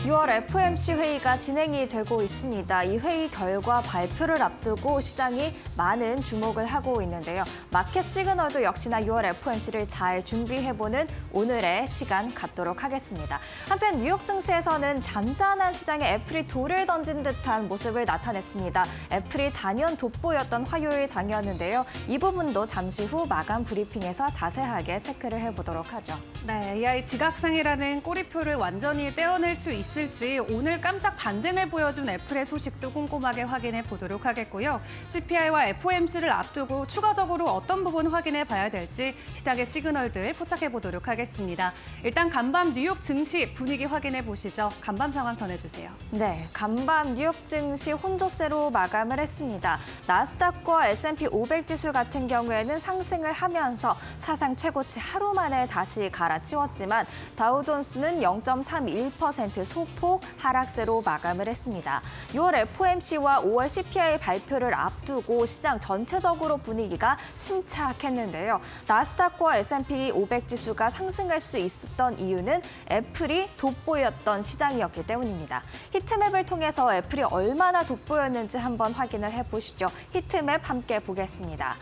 6월 FOMC 회의가 진행이 되고 있습니다. 이 회의 결과 발표를 앞두고 시장이 많은 주목을 하고 있는데요. 마켓 시그널도 역시나 6월 FOMC를 잘 준비해보는 오늘의 시간 갖도록 하겠습니다. 한편 뉴욕 증시에서는 잔잔한 시장에 애플이 돌을 던진 듯한 모습을 나타냈습니다. 애플이 단연 돋보였던 화요일 장이었는데요. 이 부분도 잠시 후 마감 브리핑에서 자세하게 체크를 해보도록 하죠. 네, AI 지각상이라는 꼬리표를 완전히 떼어낼 수 있을지 오늘 깜짝 반등을 보여준 애플의 소식도 꼼꼼하게 확인해 보도록 하겠고요. CPI와 FOMC를 앞두고 추가적으로 어떤 부분 확인해 봐야 될지 시장의 시그널들 포착해 보도록 하겠습니다. 일단 간밤 뉴욕 증시 분위기 확인해 보시죠. 간밤 상황 전해주세요. 네, 간밤 뉴욕 증시 혼조세로 마감을 했습니다. 나스닥과 S&P 500 지수 같은 경우에는 상승을 하면서 사상 최고치 하루 만에 다시 갈아치웠지만 다우존스는 0.31% 소폭 하락세로 마감을 했습니다. 6월 FOMC와 5월 CPI 발표를 앞두고 시장 전체적으로 분위기가 침착했는데요. 나스닥과 S&P 500 지수가 상승할 수 있었던 이유는 애플이 돋보였던 시장이었기 때문입니다. 히트맵을 통해서 애플이 얼마나 돋보였는지 한번 확인을 해보시죠. 히트맵 함께 보겠습니다.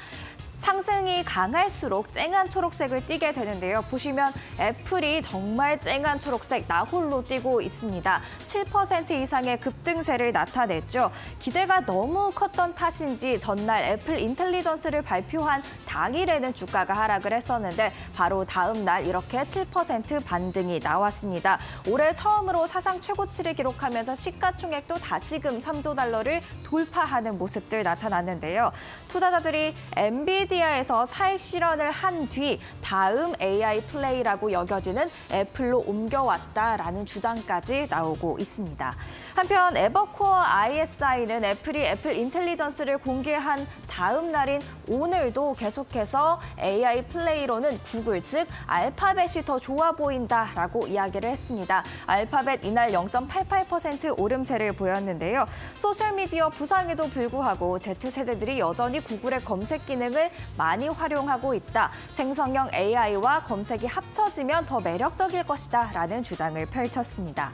상승이 강할수록 쨍한 초록색을 띠게 되는데요. 보시면 애플이 정말 쨍한 초록색 나홀로 띄고 있습니다. 7% 이상의 급등세를 나타냈죠. 기대가 너무 컸던 탓인지 전날 애플 인텔리전스를 발표한 당일에는 주가가 하락을 했었는데 바로 다음 날 이렇게 7% 반등이 나왔습니다. 올해 처음으로 사상 최고치를 기록하면서 시가총액도 다시금 3조 달러를 돌파하는 모습들 나타났는데요. 투자자들이 엔비디아에서 차익 실현을 한 뒤 다음 AI 플레이라고 여겨지는 애플로 옮겨왔다라는 주장까지 나오고 있습니다. 한편 에버코어 ISI는 애플이 애플 인텔리전스를 공개한 다음 날인 오늘도 계속해서 AI 플레이로는 구글 즉 알파벳이 더 좋아 보인다라고 이야기를 했습니다. 알파벳 이날 0.88% 오름세를 보였는데요. 소셜미디어 부상에도 불구하고 Z세대들이 여전히 구글의 검색 기능을 많이 활용하고 있다. 생성형 AI와 검색이 합쳐지면 더 매력적일 것이다 라는 주장을 펼쳤습니다.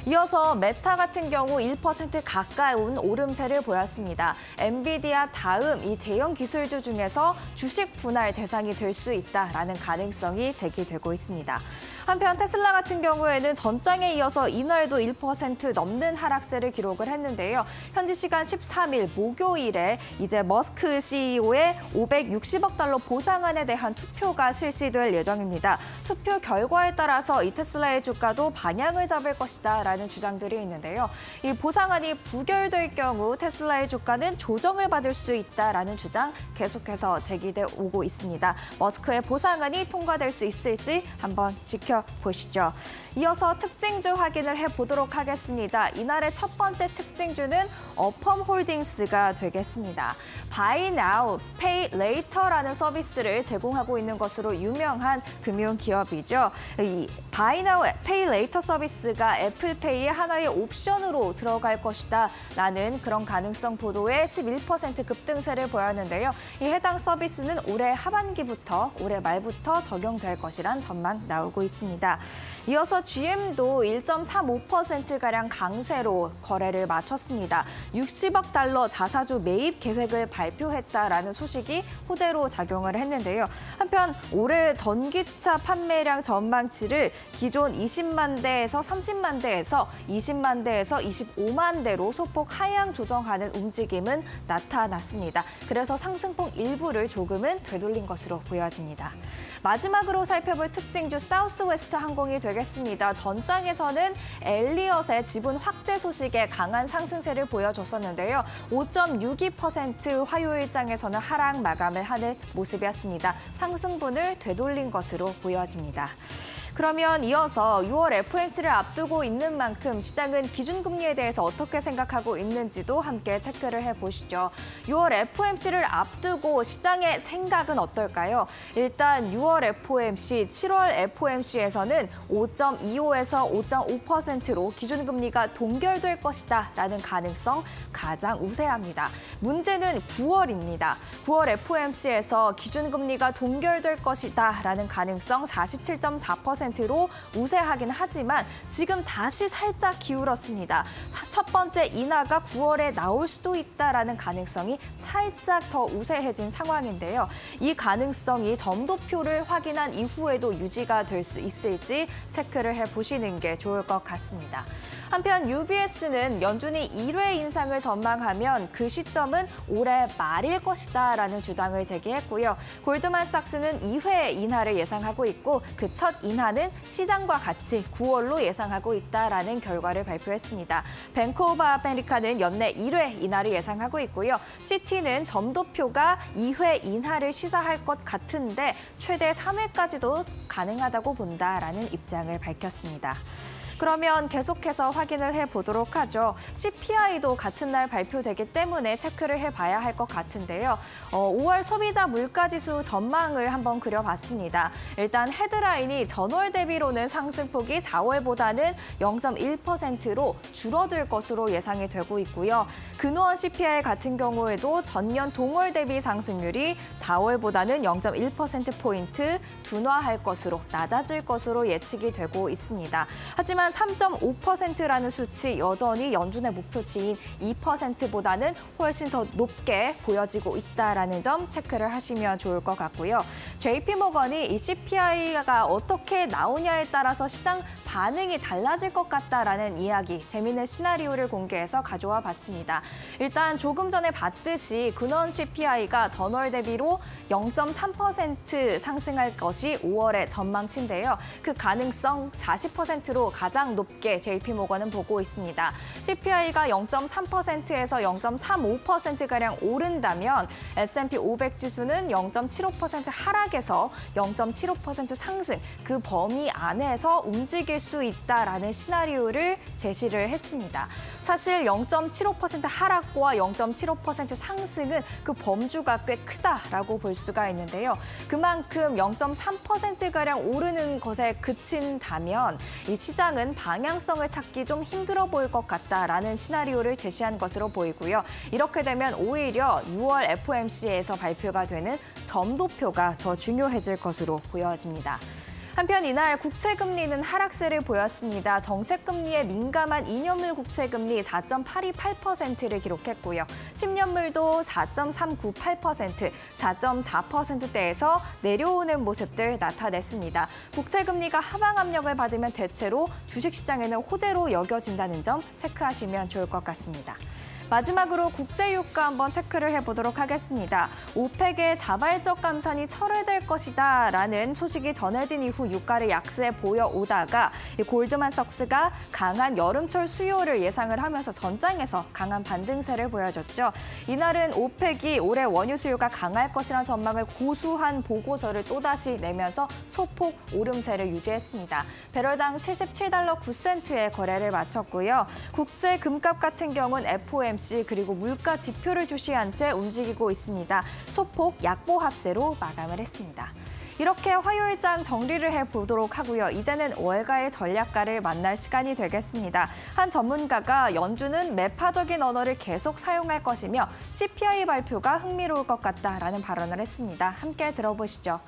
이어서 메타 같은 경우 1% 가까운 오름세를 보였습니다. 엔비디아 다음 이 대형 기술주 중에서 주식 분할 대상이 될 수 있다라는 가능성이 제기되고 있습니다. 한편 테슬라 같은 경우에는 전장에 이어서 이날도 1% 넘는 하락세를 기록을 했는데요. 현지 시간 13일 목요일에 이제 머스크 CEO의 560억 달러 보상안에 대한 투표가 실시될 예정입니다. 투표 결과에 따라서 이 테슬라의 주가도 방향을 잡을 것이다 라는 주장들이 있는데요. 이 보상안이 부결될 경우 테슬라의 주가는 조정을 받을 수 있다라는 주장 계속해서 제기돼 오고 있습니다. 머스크의 보상안이 통과될 수 있을지 한번 지켜보시죠. 이어서 특징주 확인을 해보도록 하겠습니다. 이날의 첫 번째 특징주는 어펌 홀딩스가 되겠습니다. Buy Now, Pay Later라는 서비스를 제공하고 있는 것으로 유명한 금융기업이죠. 이 Buy Now, Pay Later 서비스가 애플페이의 하나의 옵션으로 들어갈 것이다 라는 그런 가능성 보도에 11% 급등세를 보였는데요. 이 해당 서비스는 올해 하반기부터 올해 말부터 적용될 것이란 전망 나오고 있습니다. 이어서 GM도 1.35%가량 강세로 거래를 마쳤습니다. 60억 달러 자사주 매입 계획을 발표했다라는 소식이 호재로 작용을 했는데요. 한편 올해 전기차 판매량 전망치를 기존 20만 대에서 30만 대에서 20만 대에서 25만 대로 소폭 하향 조정하는 움직임은 나타났습니다. 그래서 상승폭 일부를 조금은 되돌린 것으로 보여집니다. 마지막으로 살펴볼 특징주 사우스웨스트 항공이 되겠습니다. 전장에서는 엘리엇의 지분 확대 소식에 강한 상승세를 보여줬었는데요. 5.62% 화요일장에서는 하락 마감을 하는 모습이었습니다. 상승분을 되돌린 것으로 보여집니다. 그러면 이어서 6월 FOMC를 앞두고 있는 만큼 시장은 기준금리에 대해서 어떻게 생각하고 있는지도 함께 체크를 해보시죠. 6월 FOMC를 앞두고 시장의 생각은 어떨까요? 일단 6월 FOMC, 7월 FOMC에서는 5.25에서 5.5%로 기준금리가 동결될 것이다 라는 가능성 가장 우세합니다. 문제는 9월입니다. 9월 FOMC에서 기준금리가 동결될 것이다 라는 가능성 47.4% 2.5%로 우세하긴 하지만 지금 다시 살짝 기울었습니다. 첫 번째 인하가 9월에 나올 수도 있다라는 가능성이 살짝 더 우세해진 상황인데요. 이 가능성이 점도표를 확인한 이후에도 유지가 될 수 있을지 체크를 해보시는 게 좋을 것 같습니다. 한편 UBS는 연준이 1회 인상을 전망하면 그 시점은 올해 말일 것이다라는 주장을 제기했고요. 골드만삭스는 2회 인하를 예상하고 있고 그 첫 인하는 시장과 같이 9월로 예상하고 있다라는 결과를 발표했습니다. 뱅크 오브 아메리카는 연내 1회 인하를 예상하고 있고요. 시티는 점도표가 2회 인하를 시사할 것 같은데 최대 3회까지도 가능하다고 본다라는 입장을 밝혔습니다. 그러면 계속해서 확인을 해보도록 하죠. CPI도 같은 날 발표되기 때문에 체크를 해봐야 할 것 같은데요. 5월 소비자 물가지수 전망을 한번 그려봤습니다. 일단 헤드라인이 전월 대비로는 상승폭이 4월보다는 0.1%로 줄어들 것으로 예상이 되고 있고요. 근원 CPI 같은 경우에도 전년 동월 대비 상승률이 4월보다는 0.1%포인트 둔화할 것으로 낮아질 것으로 예측이 되고 있습니다. 하지만 3.5%라는 수치 여전히 연준의 목표치인 2%보다는 훨씬 더 높게 보여지고 있다라는 점 체크를 하시면 좋을 것 같고요. JP모건이 이 CPI가 어떻게 나오냐에 따라서 시장 반응이 달라질 것 같다라는 이야기, 재미있는 시나리오를 공개해서 가져와 봤습니다. 일단 조금 전에 봤듯이 근원 CPI가 전월 대비로 0.3% 상승할 것이 5월의 전망치인데요. 그 가능성 40%로 가장 높게 JP모건은 보고 있습니다. CPI가 0.3%에서 0.35%가량 오른다면 S&P 500 지수는 0.75% 하락에서 0.75% 상승, 그 범위 안에서 움직일 수 있다라는 시나리오를 제시를 했습니다. 사실 0.75% 하락과 0.75% 상승은 그 범주가 꽤 크다라고 볼 수가 있는데요. 그만큼 0.3%가량 오르는 것에 그친다면 이 시장은 방향성을 찾기 좀 힘들어 보일 것 같다라는 시나리오를 제시한 것으로 보이고요. 이렇게 되면 오히려 6월 FOMC에서 발표가 되는 점도표가 더 중요해질 것으로 보여집니다. 한편 이날 국채금리는 하락세를 보였습니다. 정책금리에 민감한 2년물 국채금리 4.828%를 기록했고요. 10년물도 4.398%, 4.4%대에서 내려오는 모습들 나타냈습니다. 국채금리가 하방 압력을 받으면 대체로 주식시장에는 호재로 여겨진다는 점 체크하시면 좋을 것 같습니다. 마지막으로 국제유가 한번 체크를 해보도록 하겠습니다. 오펙의 자발적 감산이 철회될 것이다라는 소식이 전해진 이후 유가를 약세에 보여오다가 골드만삭스가 강한 여름철 수요를 예상을 하면서 전장에서 강한 반등세를 보여줬죠. 이날은 오펙이 올해 원유 수요가 강할 것이라는 전망을 고수한 보고서를 또다시 내면서 소폭 오름세를 유지했습니다. 배럴당 77달러 9센트의 거래를 마쳤고요. 국제 금값 같은 경우는 FOMC 그리고 물가 지표를 주시한 채 움직이고 있습니다. 소폭 약보합세로 마감을 했습니다. 이렇게 화요일장 정리를 해보도록 하고요. 이제는 월가의 전략가를 만날 시간이 되겠습니다. 한 전문가가 연준은 매파적인 언어를 계속 사용할 것이며 CPI 발표가 흥미로울 것 같다라는 발언을 했습니다. 함께 들어보시죠.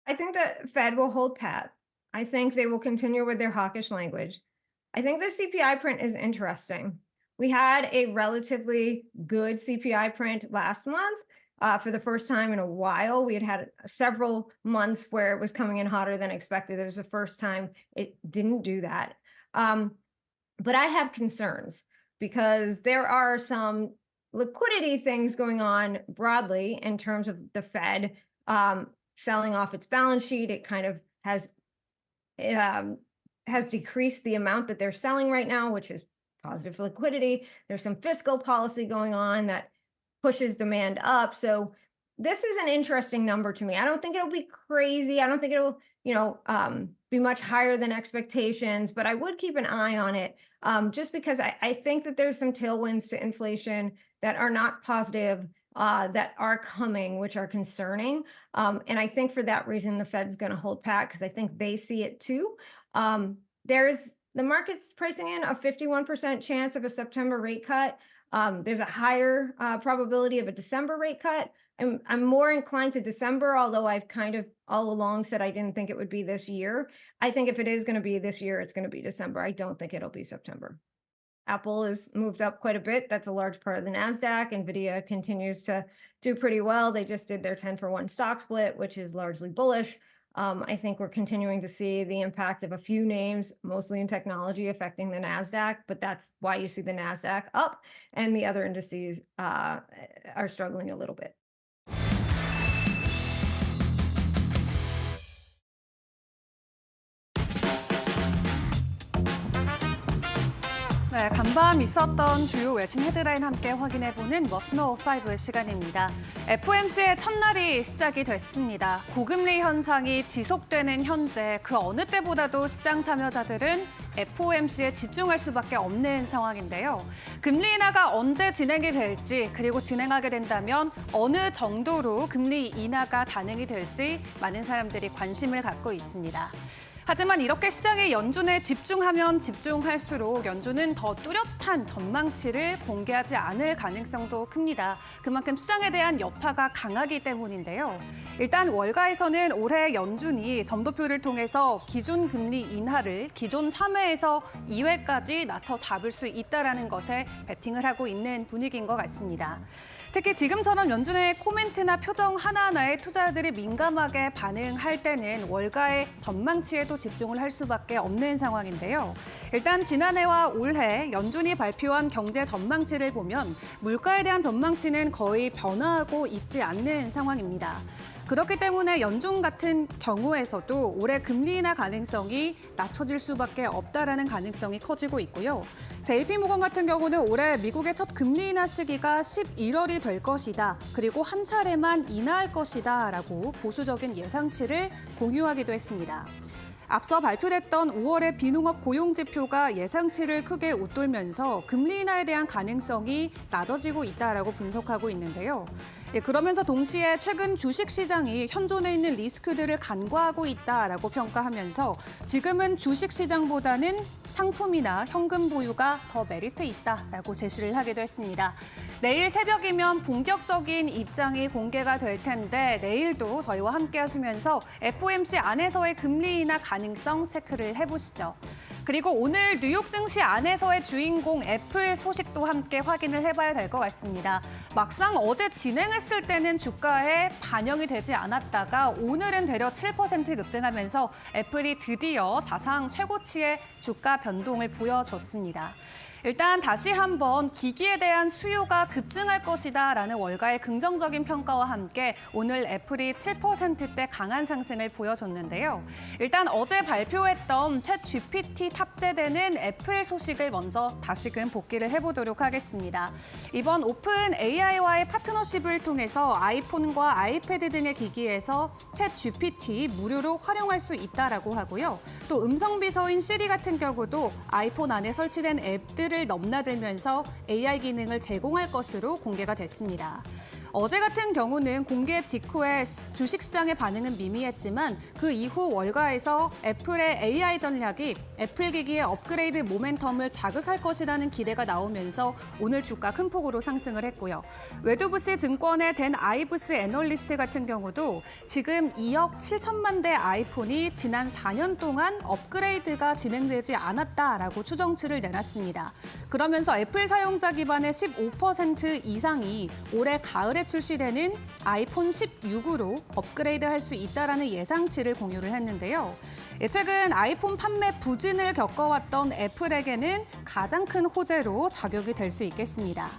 I think the Fed will hold pat. I think they will continue with their hawkish language. I think the CPI print is interesting. We had a relatively good CPI print last month. For the first time in a while, we had several months where it was coming in hotter than expected. It was the first time it didn't do that. But I have concerns because there are some liquidity things going on broadly in terms of the Fed selling off its balance sheet. It kind of has decreased the amount that they're selling right now, which is positive for liquidity. There's some fiscal policy going on that pushes demand up. So this is an interesting number to me. I don't think it'll be crazy. I don't think it'll, be much higher than expectations, but I would keep an eye on it just because I think that there's some tailwinds to inflation that are not positive, that are coming, which are concerning. And I think for that reason, the Fed's going to hold pat because I think they see it too. There's The market's pricing in a 51% chance of a September rate cut. There's a higher probability of a December rate cut. I'm more inclined to December, although I've kind of all along said I didn't think it would be this year. I think if it is going to be this year, it's going to be December. I don't think it'll be September. Apple has moved up quite a bit. That's a large part of the NASDAQ. NVIDIA continues to do pretty well. They just did their 10-for-1 stock split, which is largely bullish. I think we're continuing to see the impact of a few names, mostly in technology, affecting the NASDAQ, but that's why you see the NASDAQ up and the other indices are struggling a little bit. 네, 간밤 있었던 주요 외신 헤드라인 함께 확인해보는 머스노 5 시간입니다. FOMC의 첫날이 시작이 됐습니다. 고금리 현상이 지속되는 현재 그 어느 때보다도 시장 참여자들은 FOMC에 집중할 수밖에 없는 상황인데요. 금리 인하가 언제 진행이 될지 그리고 진행하게 된다면 어느 정도로 금리 인하가 단행이 될지 많은 사람들이 관심을 갖고 있습니다. 하지만 이렇게 시장의 연준에 집중하면 집중할수록 연준은 더 뚜렷한 전망치를 공개하지 않을 가능성도 큽니다. 그만큼 시장에 대한 여파가 강하기 때문인데요. 일단 월가에서는 올해 연준이 점도표를 통해서 기준금리 인하를 기존 3회에서 2회까지 낮춰 잡을 수 있다는 것에 베팅을 하고 있는 분위기인 것 같습니다. 특히 지금처럼 연준의 코멘트나 표정 하나하나에 투자자들이 민감하게 반응할 때는 월가의 전망치에도 집중을 할 수밖에 없는 상황인데요. 일단 지난해와 올해 연준이 발표한 경제 전망치를 보면 물가에 대한 전망치는 거의 변화하고 있지 않는 상황입니다. 그렇기 때문에 연준 같은 경우에서도 올해 금리 인하 가능성이 낮춰질 수밖에 없다라는 가능성이 커지고 있고요. JP모건 같은 경우는 올해 미국의 첫 금리 인하 시기가 11월이 될 것이다. 그리고 한 차례만 인하할 것이다 라고 보수적인 예상치를 공유하기도 했습니다. 앞서 발표됐던 5월의 비농업 고용지표가 예상치를 크게 웃돌면서 금리 인하에 대한 가능성이 낮아지고 있다라고 분석하고 있는데요. 그러면서 동시에 최근 주식시장이 현존에 있는 리스크들을 간과하고 있다라고 평가하면서 지금은 주식시장보다는 상품이나 현금 보유가 더 메리트 있다라고 제시를 하기도 했습니다. 내일 새벽이면 본격적인 입장이 공개가 될 텐데 내일도 저희와 함께 하시면서 FOMC 안에서의 금리 인하 가능성 체크를 해보시죠. 그리고 오늘 뉴욕 증시 안에서의 주인공 애플 소식도 함께 확인을 해봐야 될 것 같습니다. 막상 어제 진행했을 때는 주가에 반영이 되지 않았다가 오늘은 되려 7% 급등하면서 애플이 드디어 사상 최고치의 주가 변동을 보여줬습니다. 일단 다시 한번 기기에 대한 수요가 급증할 것이다라는 월가의 긍정적인 평가와 함께 오늘 애플이 7%대 강한 상승을 보여줬는데요. 일단 어제 발표했던 챗 GPT 탑재되는 애플 소식을 먼저 다시금 복기를 해보도록 하겠습니다. 이번 오픈 AI와의 파트너십을 통해서 아이폰과 아이패드 등의 기기에서 챗 GPT 무료로 활용할 수 있다라고 하고요. 또 음성 비서인 시리 같은 경우도 아이폰 안에 설치된 앱들을 넘나들면서 AI 기능을 제공할 것으로 공개가 됐습니다. 어제 같은 경우는 공개 직후에 주식시장의 반응은 미미했지만 그 이후 월가에서 애플의 AI 전략이 애플 기기의 업그레이드 모멘텀을 자극할 것이라는 기대가 나오면서 오늘 주가 큰 폭으로 상승을 했고요. 웨드부시 증권의 댄 아이브스 애널리스트 같은 경우도 지금 2억 7천만 대 아이폰이 지난 4년 동안 업그레이드가 진행되지 않았다라고 추정치를 내놨습니다. 그러면서 애플 사용자 기반의 15% 이상이 올해 가을에 출시되는 아이폰 16으로 업그레이드할 수 있다라는 예상치를 공유를 했는데요. 최근 아이폰 판매 부진을 겪어왔던 애플에게는 가장 큰 호재로 작용이 될 수 있겠습니다.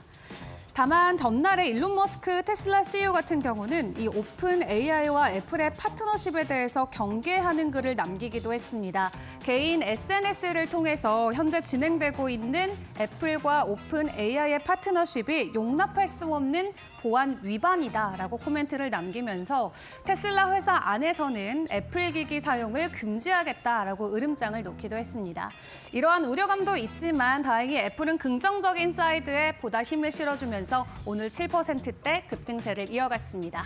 다만 전날에 일론 머스크 테슬라 CEO 같은 경우는 이 오픈 AI와 애플의 파트너십에 대해서 경계하는 글을 남기기도 했습니다. 개인 SNS를 통해서 현재 진행되고 있는 애플과 오픈 AI의 파트너십이 용납할 수 없는 보안 위반이다라고 코멘트를 남기면서 테슬라 회사 안에서는 애플 기기 사용을 금지하겠다라고 으름장을 놓기도 했습니다. 이러한 우려감도 있지만 다행히 애플은 긍정적인 사이드에 보다 힘을 실어주면서 오늘 7%대 급등세를 이어갔습니다.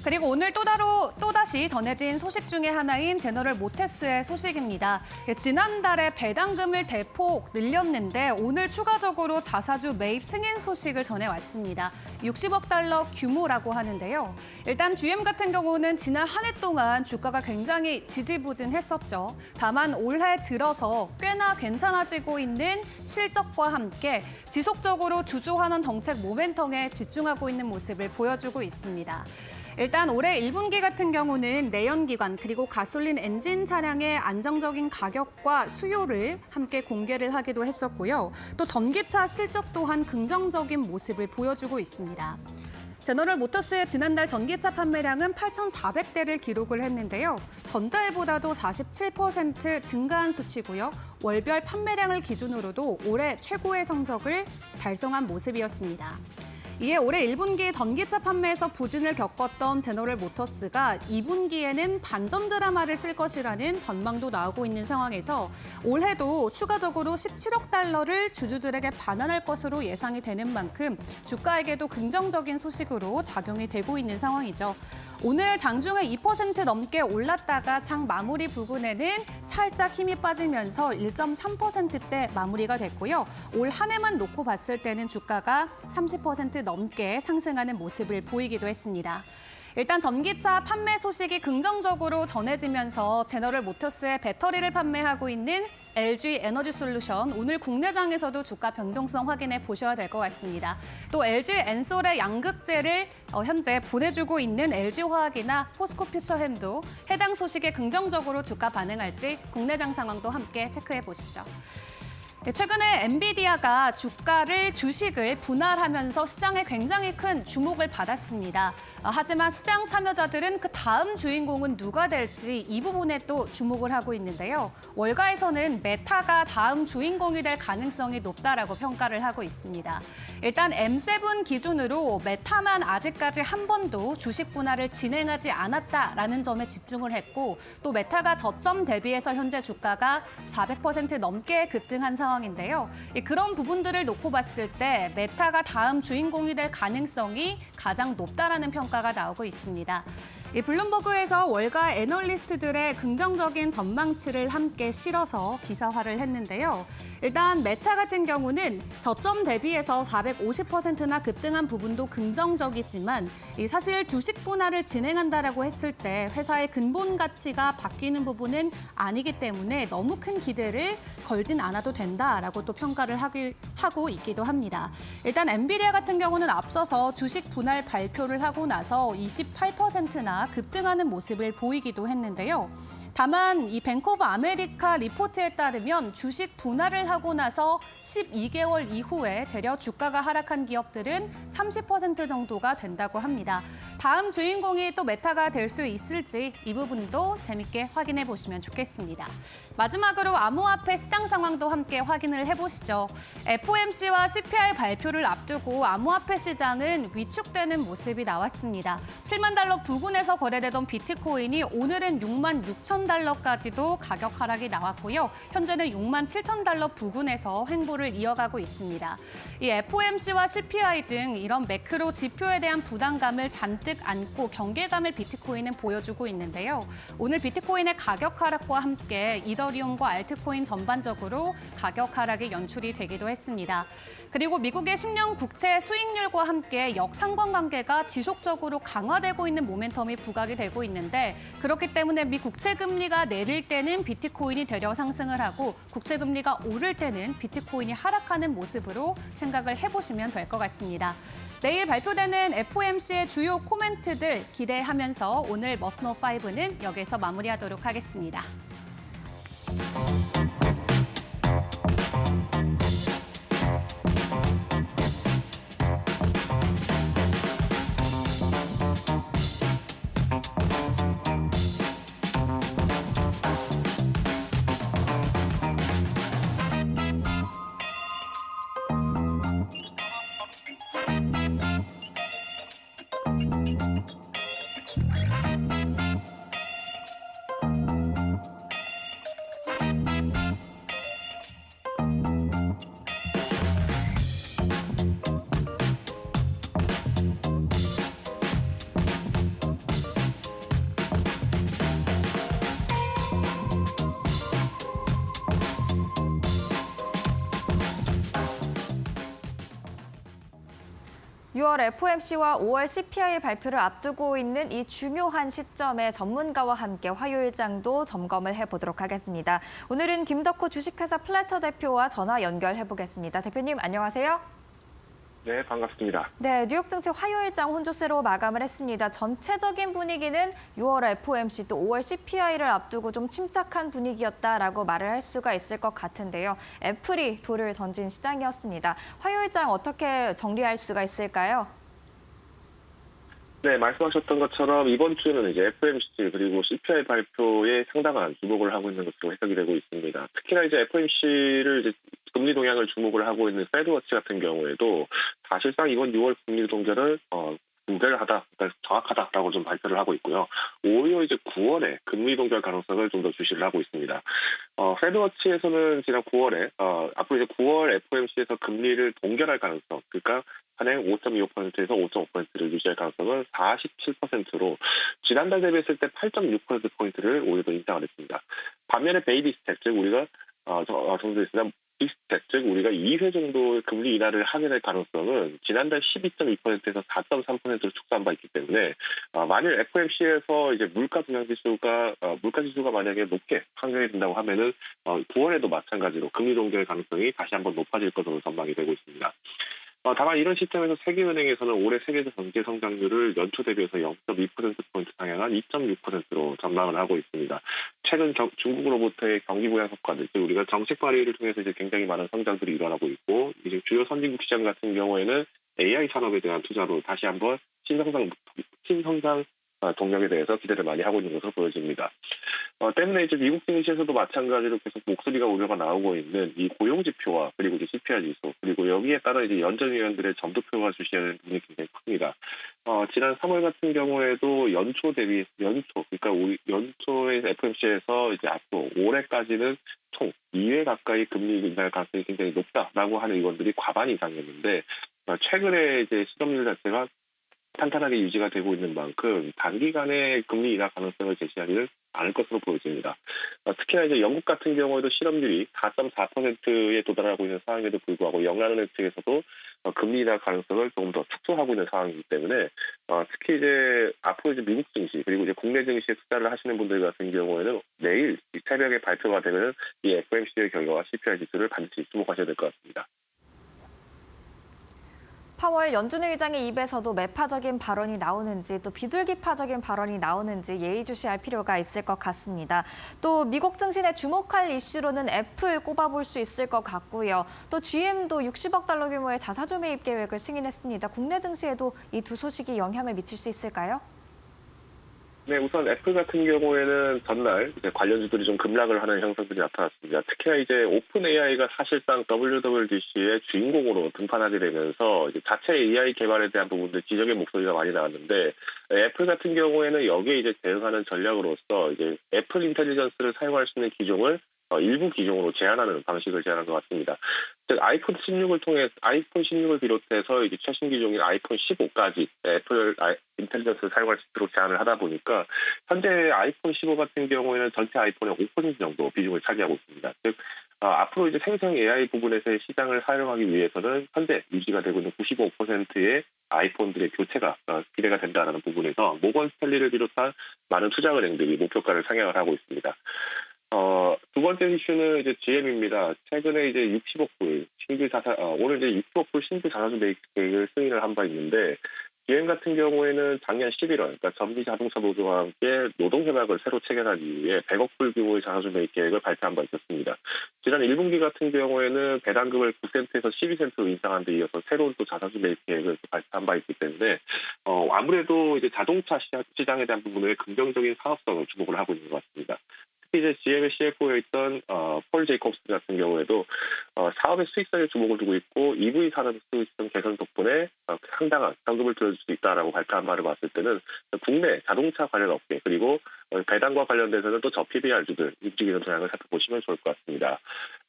그리고 오늘 또다시 전해진 소식 중에 하나인 제너럴 모터스의 소식입니다. 지난달에 배당금을 대폭 늘렸는데 오늘 추가적으로 자사주 매입 승인 소식을 전해왔습니다. 60억 달러 규모라고 하는데요. 일단 GM 같은 경우는 지난 한 해 동안 주가가 굉장히 지지부진했었죠. 다만 올해 들어서 꽤나 괜찮아지고 있는 실적과 함께 지속적으로 주주 환원 정책 모멘텀에 집중하고 있는 모습을 보여주고 있습니다. 일단 올해 1분기 같은 경우는 내연기관 그리고 가솔린 엔진 차량의 안정적인 가격과 수요를 함께 공개를 하기도 했었고요. 또 전기차 실적 또한 긍정적인 모습을 보여주고 있습니다. 제너럴 모터스의 지난달 전기차 판매량은 8,400대를 기록을 했는데요. 전달보다도 47% 증가한 수치고요. 월별 판매량을 기준으로도 올해 최고의 성적을 달성한 모습이었습니다. 이에 올해 1분기 전기차 판매에서 부진을 겪었던 제너럴 모터스가 2분기에는 반전 드라마를 쓸 것이라는 전망도 나오고 있는 상황에서 올해도 추가적으로 17억 달러를 주주들에게 반환할 것으로 예상이 되는 만큼 주가에게도 긍정적인 소식으로 작용이 되고 있는 상황이죠. 오늘 장중에 2% 넘게 올랐다가 장 마무리 부근에는 살짝 힘이 빠지면서 1.3%대 마무리가 됐고요. 올 한 해만 놓고 봤을 때는 주가가 30% 넘게 상승하는 모습을 보이기도 했습니다. 일단 전기차 판매 소식이 긍정적으로 전해지면서 제너럴 모터스의 배터리를 판매하고 있는 LG 에너지 솔루션, 오늘 국내장에서도 주가 변동성 확인해 보셔야 될 것 같습니다. 또 LG 엔솔의 양극재를 현재 보내주고 있는 LG화학이나 포스코퓨처햄도 해당 소식에 긍정적으로 주가 반응할지 국내장 상황도 함께 체크해 보시죠. 최근에 엔비디아가 주식을 분할하면서 시장에 굉장히 큰 주목을 받았습니다. 하지만 시장 참여자들은 그 다음 주인공은 누가 될지 이 부분에 또 주목을 하고 있는데요. 월가에서는 메타가 다음 주인공이 될 가능성이 높다라고 평가를 하고 있습니다. 일단 M7 기준으로 메타만 아직까지 한 번도 주식 분할을 진행하지 않았다라는 점에 집중을 했고 또 메타가 저점 대비해서 현재 주가가 400% 넘게 급등한 상황인데요. 그런 부분들을 놓고 봤을 때 메타가 다음 주인공이 될 가능성이 가장 높다라는 평가가 나오고 있습니다. 블룸버그에서 월가 애널리스트들의 긍정적인 전망치를 함께 실어서 기사화를 했는데요. 일단 메타 같은 경우는 저점 대비해서 450%나 급등한 부분도 긍정적이지만 사실 주식 분할을 진행한다라고 했을 때 회사의 근본 가치가 바뀌는 부분은 아니기 때문에 너무 큰 기대를 걸진 않아도 된다라고 또 평가를 하고 있기도 합니다. 일단 엔비디아 같은 경우는 앞서서 주식 분할 발표를 하고 나서 28%나 급등하는 모습을 보이기도 했는데요. 다만 이 뱅크 오브 아메리카 리포트에 따르면 주식 분할을 하고 나서 12개월 이후에 되려 주가가 하락한 기업들은 30% 정도가 된다고 합니다. 다음 주인공이 또 메타가 될 수 있을지 이 부분도 재밌게 확인해 보시면 좋겠습니다. 마지막으로 암호화폐 시장 상황도 함께 확인을 해보시죠. FOMC와 CPI 발표를 앞두고 암호화폐 시장은 위축되는 모습이 나왔습니다. 7만 달러 부근에서 거래되던 비트코인이 오늘은 6만 6천 달러까지도 가격 하락이 나왔고요. 현재는 6만 7천 달러 부근에서 횡보를 이어가고 있습니다. 이 FOMC와 CPI 등 이런 매크로 지표에 대한 부담감을 잔뜩 안고 경계감을 비트코인은 보여주고 있는데요. 오늘 비트코인의 가격 하락과 함께 이더리움과 알트코인 전반적으로 가격 하락이 연출이 되기도 했습니다. 그리고 미국의 10년 국채 수익률과 함께 역상관관계가 지속적으로 강화되고 있는 모멘텀이 부각이 되고 있는데 그렇기 때문에 미 국채 금리가 내릴 때는 비트코인이 되려 상승을 하고 국채 금리가 오를 때는 비트코인이 하락하는 모습으로 생각을 해보시면 될 것 같습니다. 내일 발표되는 FOMC의 주요 코멘트들 기대하면서 오늘 머스노5는 여기서 마무리하도록 하겠습니다. 6월 FOMC와 5월 CPI 발표를 앞두고 있는 이 중요한 시점에 전문가와 함께 화요일장도 점검을 해보도록 하겠습니다. 오늘은 김덕호 주식회사 플래처 대표와 전화 연결해보겠습니다. 대표님 안녕하세요. 네, 반갑습니다. 네, 뉴욕 증시 화요일장 혼조세로 마감을 했습니다. 전체적인 분위기는 6월 FOMC 또 5월 CPI를 앞두고 좀 침착한 분위기였다라고 말을 할 수가 있을 것 같은데요. 애플이 돌을 던진 시장이었습니다. 화요일장 어떻게 정리할 수가 있을까요? 네, 말씀하셨던 것처럼 이번 주는 이제 FOMC 그리고 CPI 발표에 상당한 주목을 하고 있는 것으로 해석이 되고 있습니다. 특히나 이제 FOMC를 이제 금리 동향을 주목을 하고 있는 패드워치 같은 경우에도 사실상 이번 6월 금리 동결을 무대하다, 그러니까 정확하다라고 좀 발표를 하고 있고요. 오히려 이제 9월에 금리 동결 가능성을 좀 더 주시를 하고 있습니다. 패드워치에서는 지난 9월에 앞으로 이제 9월 FOMC에서 금리를 동결할 가능성, 그러니까 한해 5.25%에서 5.5%를 유지할 가능성은 47%로 지난달 대비했을 때 8.6%포인트를 오히려 더 인상을 했습니다. 반면에 베이비 스텝, 즉 우리가 정도 있으나 비스텝, 즉 우리가 2회 정도 금리 인하를 하게 될 가능성은 지난달 12.2%에서 4.3%로 축소한 바 있기 때문에 만일 FOMC에서 이제 물가 지수가 만약에 높게 판정이 된다고 하면은 9월에도 마찬가지로 금리 동결 가능성이 다시 한번 높아질 것으로 전망이 되고 있습니다. 다만 이런 시점에서 세계은행에서는 올해 세계적 경제 성장률을 연초 대비해서 0.2%포인트 상향한 2.6%로 전망을 하고 있습니다. 최근 중국으로부터의 경기 부양 효과들, 즉 우리가 정책 발휘를 통해서 이제 굉장히 많은 성장들이 일어나고 있고, 이제 주요 선진국 시장 같은 경우에는 AI 산업에 대한 투자로 다시 한번 신성장 동력에 대해서 기대를 많이 하고 있는 것으로 보여집니다. 때문에 이제 미국 증시에서도 마찬가지로 계속 목소리가 우려가 나오고 있는 이 고용 지표와 그리고 이제 CPI 지수 그리고 여기에 따라 이제 연준위원들의 점도표가 주시하는 부분이 굉장히 큽니다. 지난 3월 같은 경우에도 그러니까 연초의 FOMC에서 이제 앞으로 올해까지는 총 2회 가까이 금리 인하할 가능성이 굉장히 높다라고 하는 의원들이 과반 이상이었는데 최근에 이제 실업률 자체가 탄탄하게 유지가 되고 있는 만큼 단기간에 금리 인하 가능성을 제시하지는 않을 것으로 보여집니다. 특히나 이제 영국 같은 경우에도 실업률이 4.4%에 도달하고 있는 상황에도 불구하고 영란은행 측에서도 금리 인하 가능성을 조금 더 축소하고 있는 상황이기 때문에 특히 이제 앞으로 이제 미국 증시 그리고 이제 국내 증시에 투자를 하시는 분들 같은 경우에는 내일 새벽에 발표가 되는 이 FOMC의 결과와 CPI 지수를 반드시 주목하셔야 될 것 같습니다. 파월 연준 의장의 입에서도 매파적인 발언이 나오는지 또 비둘기파적인 발언이 나오는지 예의주시할 필요가 있을 것 같습니다. 또 미국 증시에 주목할 이슈로는 애플 꼽아볼 수 있을 것 같고요. 또 GM도 60억 달러 규모의 자사주 매입 계획을 승인했습니다. 국내 증시에도 이 두 소식이 영향을 미칠 수 있을까요? 네, 우선 애플 같은 경우에는 전날 이제 관련주들이 좀 급락을 하는 형상들이 나타났습니다. 특히나 이제 오픈 AI가 사실상 WWDC의 주인공으로 등판하게 되면서 이제 자체 AI 개발에 대한 부분들 지적의 목소리가 많이 나왔는데 애플 같은 경우에는 여기에 이제 대응하는 전략으로서 이제 애플 인텔리전스를 사용할 수 있는 기종을 일부 기종으로 제한하는 방식을 제안한 것 같습니다. 즉 아이폰 16을 비롯해서 이제 최신 기종인 아이폰 15까지 애플 인텔리전스를 사용할 수 있도록 제한을 하다 보니까 현재 아이폰 15 같은 경우에는 전체 아이폰의 5% 정도 비중을 차지하고 있습니다. 즉 앞으로 이제 생성 AI 부분에서의 시장을 활용하기 위해서는 현재 유지가 되고 있는 95%의 아이폰들의 교체가 기대가 된다는 부분에서 모건 스탠리를 비롯한 많은 투자은행들이 목표가를 상향을 하고 있습니다. 두 번째 이슈는 이제 GM입니다. 최근에 이제 60억 불 오늘 이제 60억 불 신규 자사주 매입 계획을 승인을 한 바 있는데 GM 같은 경우에는 작년 11월, 그러니까 전미 자동차 노조와 함께 노동협약을 새로 체결한 이후에 100억 불 규모의 자사주 매입 계획을 발표한 바 있었습니다. 지난 1분기 같은 경우에는 배당금을 9센트에서 12센트로 인상한 데 이어서 새로운 또 자사주 매입 계획을 발표한 바 있기 때문에 아무래도 이제 자동차 시장에 대한 부분에 긍정적인 사업성을 주목을 하고 있는 것 같습니다. 이제 GM의 CFO였던 폴 제이콥스 같은 경우에도 사업의 수익성에 주목을 두고 있고 EV 산업 수익성 개선 덕분에 상당한 상급을 들어줄 수 있다라고 발표한 바를 봤을 때는 국내 자동차 관련 업계 그리고 배당과 관련돼서는 또 저 PBR주들 움직이는 동향을 살펴보시면 좋을 것 같습니다.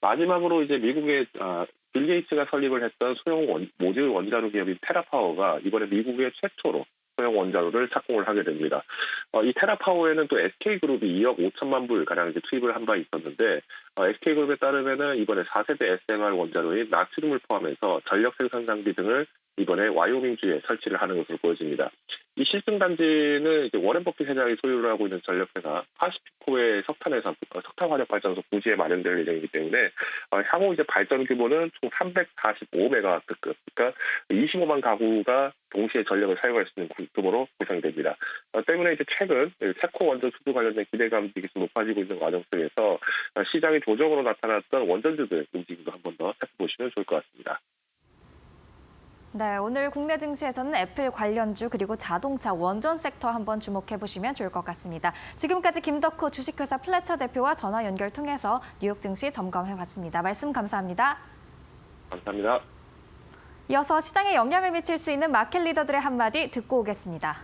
마지막으로 이제 미국의 빌 게이츠가 설립을 했던 소형 모듈 원자로 기업인 테라파워가 이번에 미국의 최초로 소형 원자로를 착공을 하게 됩니다. 이 테라파워에는 또 SK그룹이 2억 5천만 불 가량 이제 투입을 한 바 있었는데 SK그룹에 따르면은 이번에 4세대 SMR 원자로인 나트륨을 포함해서 전력 생산 장비 등을 이번에 와이오밍주에 설치를 하는 것으로 보여집니다. 이 실증 단지는 이제 워렌 버핏 회장이 소유를 하고 있는 전력회사 파시피코의 석탄 화력 발전소 부지에 마련될 예정이기 때문에 향후 이제 발전 규모는 총 345메가와트급, 그러니까 25만 가구가 동시에 전력을 사용할 수 있는 규모로 구성됩니다. 때문에 이제 최근 체코 원전 수주 관련된 기대감이 계속 높아지고 있는 과정 속에서 시장의 조정으로 나타났던 원전주들 움직임도 한 번 더 살펴보시면 좋을 것 같습니다. 네, 오늘 국내 증시에서는 애플 관련주 그리고 자동차 원전 섹터 한번 주목해 보시면 좋을 것 같습니다. 지금까지 김덕호 주식회사 플래처 대표와 전화 연결 통해서 뉴욕 증시 점검해 봤습니다. 말씀 감사합니다. 감사합니다. 이어서 시장에 영향을 미칠 수 있는 마켓 리더들의 한마디 듣고 오겠습니다.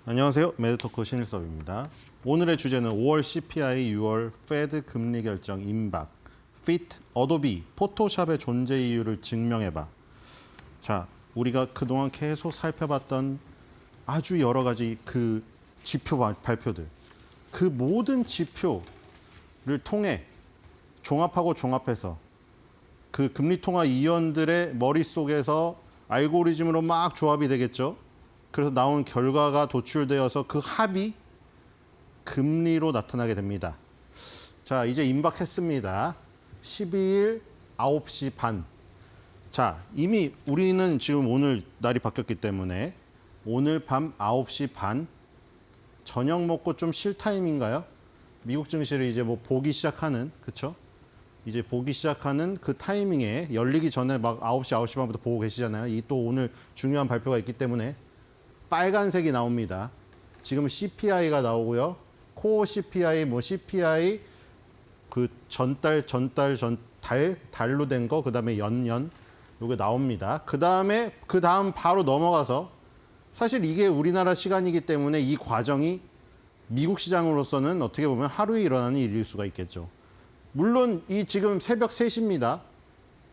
안녕하세요. 매드토크 신일섭입니다. 오늘의 주제는 5월 CPI, 6월 페드 금리 결정 임박, fit, 어도비, 포토샵의 존재 이유를 증명해봐. 자, 우리가 그동안 계속 살펴봤던 아주 여러 가지 그 지표 발표들, 그 모든 지표를 통해 종합하고 종합해서 그 금리통화 위원들의 머릿속에서 알고리즘으로 막 조합이 되겠죠. 그래서 나온 결과가 도출되어서 그 합이 금리로 나타나게 됩니다. 자, 이제 임박했습니다. 12일 9시 반. 자, 이미 우리는 지금 오늘 날이 바뀌었기 때문에 오늘 밤 9시 반 저녁 먹고 좀 쉴 타임인가요? 미국 증시를 이제 뭐 보기 시작하는, 그렇죠? 이제 보기 시작하는 그 타이밍에 열리기 전에 막 9시 반부터 보고 계시잖아요. 이 또 오늘 중요한 발표가 있기 때문에 빨간색이 나옵니다. 지금 CPI가 나오고요. 코어 CPI, 뭐 CPI, 그 달로 된 거, 그다음에 연년, 요게 나옵니다. 그 다음 바로 넘어가서 사실 이게 우리나라 시간이기 때문에 이 과정이 미국 시장으로서는 어떻게 보면 하루에 일어나는 일일 수가 있겠죠. 물론 이 지금 새벽 3시입니다.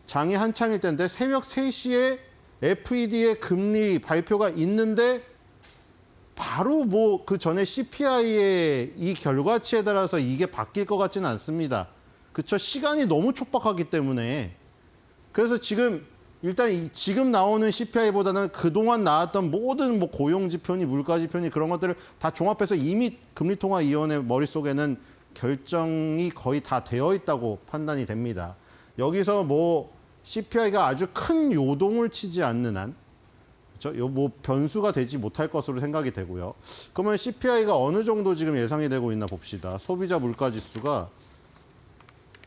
장이 한창일 텐데 새벽 3시에 FED의 금리 발표가 있는데 바로 뭐 그 전에 CPI의 이 결과치에 따라서 이게 바뀔 것 같지는 않습니다. 그렇죠? 시간이 너무 촉박하기 때문에. 그래서 지금 일단 지금 나오는 CPI보다는 그동안 나왔던 모든 뭐 고용 지표니 물가 지표니 그런 것들을 다 종합해서 이미 금리통화위원회 머릿속에는 결정이 거의 다 되어 있다고 판단이 됩니다. 여기서 뭐 CPI가 아주 큰 요동을 치지 않는 한, 그렇죠? 요 뭐 변수가 되지 못할 것으로 생각이 되고요. 그러면 CPI가 어느 정도 지금 예상이 되고 있나 봅시다. 소비자 물가 지수가,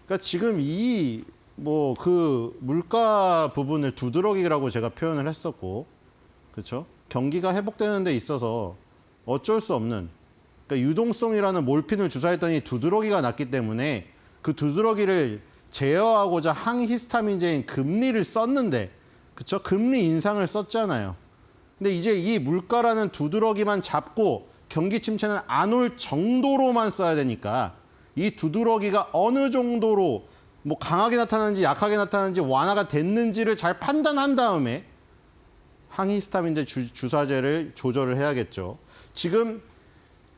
그러니까 지금 이 뭐 그 물가 부분을 두드러기라고 제가 표현을 했었고, 그렇죠? 경기가 회복되는 데 있어서 어쩔 수 없는, 그러니까 유동성이라는 몰핀을 주사했더니 두드러기가 났기 때문에 그 두드러기를 제어하고자 항히스타민제인 금리를 썼는데, 그쵸? 금리 인상을 썼잖아요. 근데 이제 이 물가라는 두드러기만 잡고 경기 침체는 안 올 정도로만 써야 되니까 이 두드러기가 어느 정도로 뭐 강하게 나타나는지 약하게 나타나는지 완화가 됐는지를 잘 판단한 다음에 항히스타민제 주사제를 조절을 해야겠죠. 지금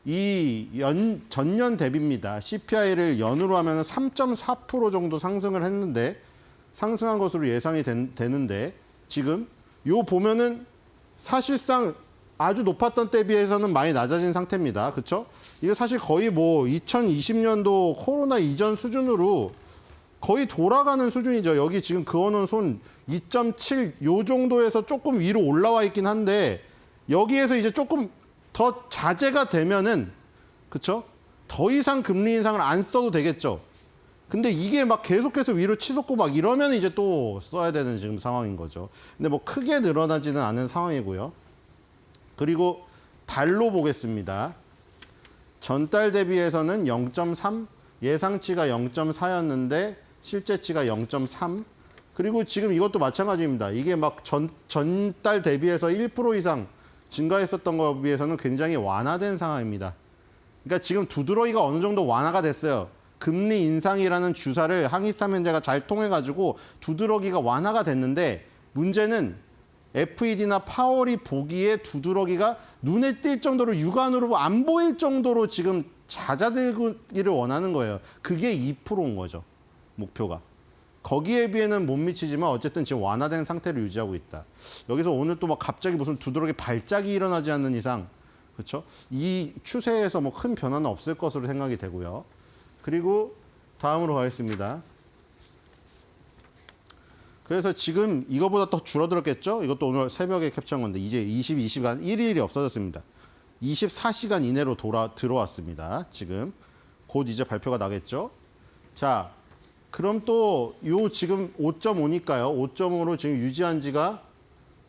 전년 대비입니다. CPI를 연으로 하면 3.4% 정도 상승을 했는데 상승한 것으로 예상이 되는데 지금 요 보면은 사실상 아주 높았던 때 비해서는 많이 낮아진 상태입니다. 그렇죠? 이거 사실 거의 뭐 2020년도 코로나 이전 수준으로 거의 돌아가는 수준이죠. 여기 지금 그어놓은 손 2.7 요 정도에서 조금 위로 올라와 있긴 한데 여기에서 이제 조금 더 자제가 되면은 그렇죠? 더 이상 금리 인상을 안 써도 되겠죠. 근데 이게 막 계속해서 위로 치솟고 막 이러면 이제 또 써야 되는 지금 상황인 거죠. 근데 뭐 크게 늘어나지는 않은 상황이고요. 그리고 달로 보겠습니다. 전달 대비해서는 0.3, 예상치가 0.4였는데 실제치가 0.3. 그리고 지금 이것도 마찬가지입니다. 이게 막 전달 대비해서 1% 이상 증가했었던 것에 비해서는 굉장히 완화된 상황입니다. 그러니까 지금 두드러기가 어느 정도 완화가 됐어요. 금리 인상이라는 주사를 항이스타 현재가 잘 통해가지고 두드러기가 완화가 됐는데 문제는 FED나 파월이 보기에 두드러기가 눈에 띌 정도로 육안으로 안 보일 정도로 지금 잦아들기를 원하는 거예요. 그게 2%인 거죠. 목표가. 거기에 비해는 못 미치지만 어쨌든 지금 완화된 상태를 유지하고 있다. 여기서 오늘 또 막 갑자기 무슨 두드러기 발작이 일어나지 않는 이상 그렇죠? 이 추세에서 뭐 큰 변화는 없을 것으로 생각이 되고요. 그리고 다음으로 가겠습니다. 그래서 지금 이거보다 더 줄어들었겠죠? 이것도 오늘 새벽에 캡처한 건데 이제 22시간 1일이 없어졌습니다. 24시간 이내로 들어왔습니다. 지금 곧 이제 발표가 나겠죠? 자, 그럼 또 요 지금 5.5니까요. 5.5로 지금 유지한 지가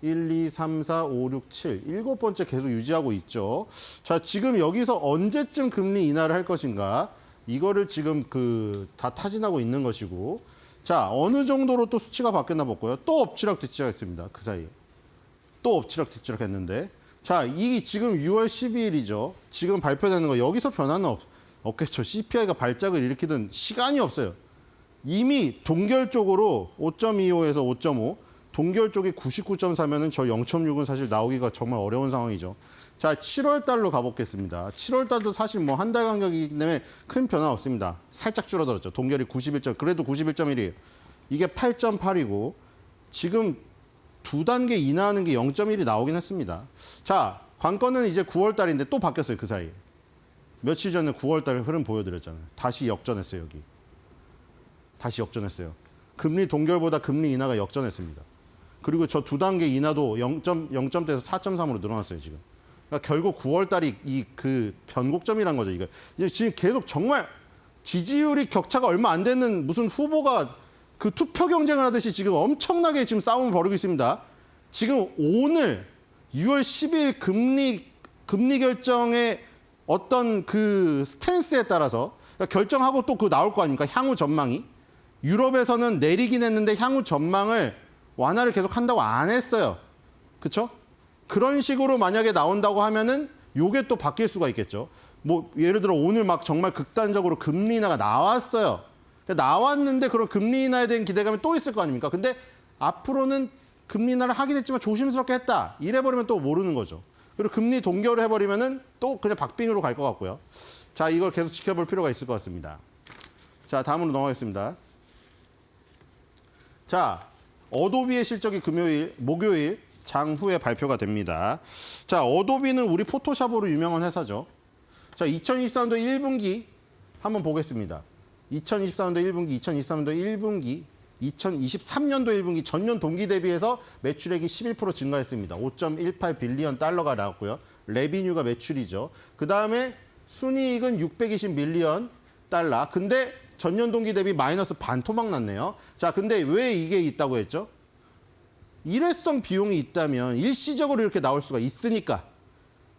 1, 2, 3, 4, 5, 6, 7. 7번째 계속 유지하고 있죠. 자, 지금 여기서 언제쯤 금리 인하를 할 것인가? 이거를 지금 다 타진하고 있는 것이고. 자, 어느 정도로 또 수치가 바뀌었나 볼까요? 또 엎치락뒤치락 했습니다. 그 사이에. 또 엎치락뒤치락 했는데. 자, 이 지금 6월 12일이죠. 지금 발표되는 거 여기서 변화는 없겠죠. CPI가 발작을 일으키던 시간이 없어요. 이미 동결 쪽으로 5.25에서 5.5, 동결 쪽이 99.4면은 저 0.6은 사실 나오기가 정말 어려운 상황이죠. 자, 7월 달로 가보겠습니다. 7월 달도 사실 뭐 한 달 간격이기 때문에 큰 변화 없습니다. 살짝 줄어들었죠. 동결이 91점, 그래도 91.1이에요. 이게 8.8이고 지금 두 단계 인하하는 게 0.1이 나오긴 했습니다. 자, 관건은 이제 9월 달인데 또 바뀌었어요. 그 사이에. 며칠 전에 9월 달 흐름 보여드렸잖아요. 다시 역전했어요. 여기. 다시 역전했어요. 금리 동결보다 금리 인하가 역전했습니다. 그리고 저 두 단계 인하도 0.대에서 4.3으로 늘어났어요. 지금. 그러니까 결국 9월 달이 그 변곡점이란 거죠. 이거 이제 지금 계속 정말 지지율이 격차가 얼마 안 되는 무슨 후보가 그 투표 경쟁을 하듯이 지금 엄청나게 지금 싸움을 벌이고 있습니다. 지금 오늘 6월 10일 금리 결정의 어떤 그 스탠스에 따라서 그러니까 결정하고 또 그 나올 거 아닙니까? 향후 전망이. 유럽에서는 내리긴 했는데 향후 전망을 완화를 계속 한다고 안 했어요. 그렇죠? 그런 식으로 만약에 나온다고 하면은 요게 또 바뀔 수가 있겠죠. 뭐 예를 들어 오늘 막 정말 극단적으로 금리 인하가 나왔어요. 나왔는데 그런 금리 인하에 대한 기대감이 또 있을 거 아닙니까? 근데 앞으로는 금리 인하를 하긴 했지만 조심스럽게 했다. 이래버리면 또 모르는 거죠. 그리고 금리 동결을 해버리면은 또 그냥 박빙으로 갈 것 같고요. 자, 이걸 계속 지켜볼 필요가 있을 것 같습니다. 자, 다음으로 넘어가겠습니다. 자, 어도비의 실적이 목요일 장후에 발표가 됩니다. 자, 어도비는 우리 포토샵으로 유명한 회사죠. 자, 2023년도 1분기 한번 보겠습니다. 2024년도 1분기, 2023년도 1분기, 2023년도 1분기 전년 동기 대비해서 매출액이 11% 증가했습니다. 5.18 빌리언 달러가 나왔고요. 레비뉴가 매출이죠. 그 다음에 순이익은 620 밀리언 달러. 근데 전년 동기 대비 마이너스 반토막 났네요. 자, 근데 왜 이게 있다고 했죠? 일회성 비용이 있다면 일시적으로 이렇게 나올 수가 있으니까.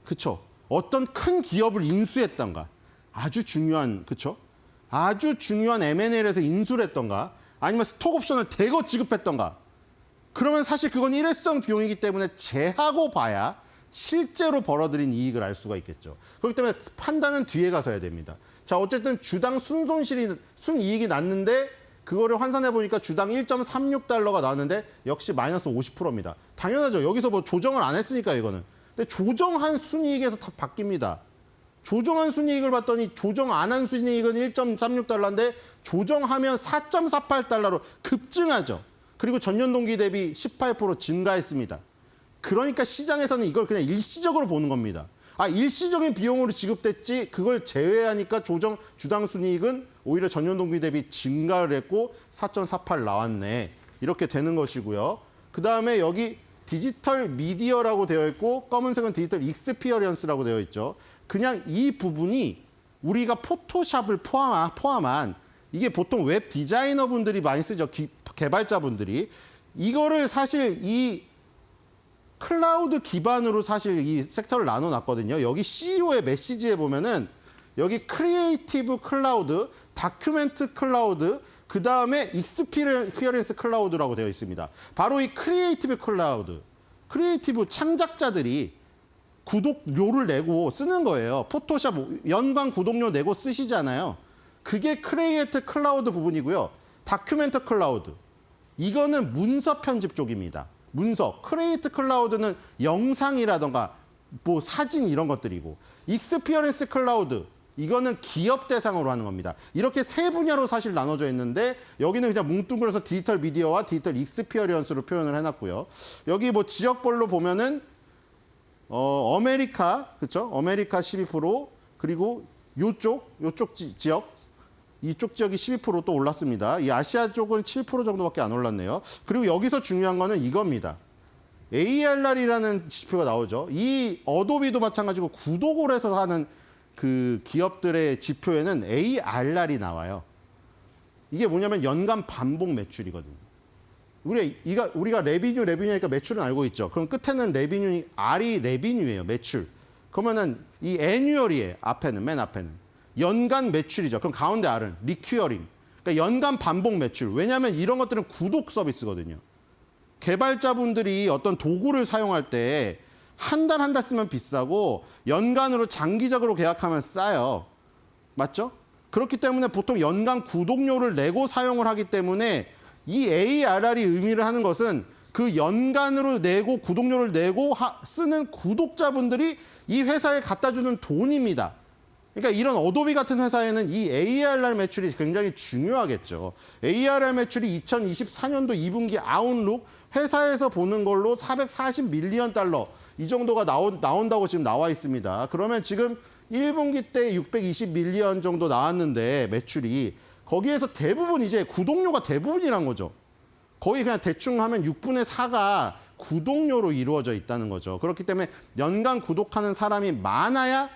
그쵸? 어떤 큰 기업을 인수했던가. 아주 중요한, 그쵸? 아주 중요한 M&A에서 인수를 했던가. 아니면 스톡옵션을 대거 지급했던가. 그러면 사실 그건 일회성 비용이기 때문에 제하고 봐야 실제로 벌어들인 이익을 알 수가 있겠죠. 그렇기 때문에 판단은 뒤에 가서 해야 됩니다. 자, 어쨌든 주당 순이익이 났는데 그거를 환산해 보니까 주당 1.36달러가 나왔는데 역시 마이너스 50%입니다. 당연하죠. 여기서 뭐 조정을 안 했으니까 이거는. 근데 조정한 순이익에서 다 바뀝니다. 조정한 순이익을 봤더니 조정 안 한 순이익은 1.36달러인데 조정하면 4.48달러로 급증하죠. 그리고 전년 동기 대비 18% 증가했습니다. 그러니까 시장에서는 이걸 그냥 일시적으로 보는 겁니다. 일시적인 비용으로 지급됐지 그걸 제외하니까 조정 주당 순이익은 오히려 전년 동기 대비 증가를 했고 4.48 나왔네. 이렇게 되는 것이고요. 그다음에 여기 디지털 미디어라고 되어 있고 검은색은 디지털 익스피리언스라고 되어 있죠. 그냥 이 부분이 우리가 포토샵을 포함한 이게 보통 웹 디자이너 분들이 많이 쓰죠. 개발자분들이. 이거를 사실 이 클라우드 기반으로 사실 이 섹터를 나눠놨거든요. 여기 CEO의 메시지에 보면은 여기 크리에이티브 클라우드, 다큐멘트 클라우드, 그 다음에 익스피리언스 클라우드라고 되어 있습니다. 바로 이 크리에이티브 클라우드, 크리에이티브 창작자들이 구독료를 내고 쓰는 거예요. 포토샵 연간 구독료 내고 쓰시잖아요. 그게 크리에이트 클라우드 부분이고요. 다큐멘트 클라우드, 이거는 문서 편집 쪽입니다. 문서, 크리에이트 클라우드는 영상이라던가 뭐 사진 이런 것들이고, 익스피리언스 클라우드, 이거는 기업 대상으로 하는 겁니다. 이렇게 세 분야로 사실 나눠져 있는데 여기는 그냥 뭉뚱그려서 디지털 미디어와 디지털 익스피리언스로 표현을 해놨고요. 여기 뭐 지역별로 보면은 아메리카, 그렇죠? 아메리카 12%, 그리고 요쪽 지역, 이쪽 지역이 12% 또 올랐습니다. 이 아시아 쪽은 7% 정도밖에 안 올랐네요. 그리고 여기서 중요한 거는 이겁니다. ARR이라는 지표가 나오죠. 이 어도비도 마찬가지고 구독을 해서 하는 그 기업들의 지표에는 ARR이 나와요. 이게 뭐냐면 연간 반복 매출이거든요. 우리가 레비뉴니까 매출은 알고 있죠. 그럼 끝에는 R이 레비뉴예요. 매출. 그러면은 이 애뉴얼이에요. 맨 앞에는. 연간 매출이죠. 그럼 가운데 R은 리큐어링. 그러니까 연간 반복 매출. 왜냐하면 이런 것들은 구독 서비스거든요. 개발자분들이 어떤 도구를 사용할 때 한 달 쓰면 비싸고 연간으로 장기적으로 계약하면 싸요. 맞죠? 그렇기 때문에 보통 연간 구독료를 내고 사용을 하기 때문에 이 ARR이 의미를 하는 것은 그 연간으로 내고 구독료를 내고 쓰는 구독자분들이 이 회사에 갖다 주는 돈입니다. 그러니까 이런 어도비 같은 회사에는 이 ARR 매출이 굉장히 중요하겠죠. ARR 매출이 2024년도 2분기 아웃룩 회사에서 보는 걸로 440 밀리언 달러 이 정도가 나온다고 지금 나와 있습니다. 그러면 지금 1분기 때 620 밀리언 정도 나왔는데 매출이 거기에서 대부분 이제 구독료가 대부분이란 거죠. 거의 그냥 대충 하면 6분의 4가 구독료로 이루어져 있다는 거죠. 그렇기 때문에 연간 구독하는 사람이 많아야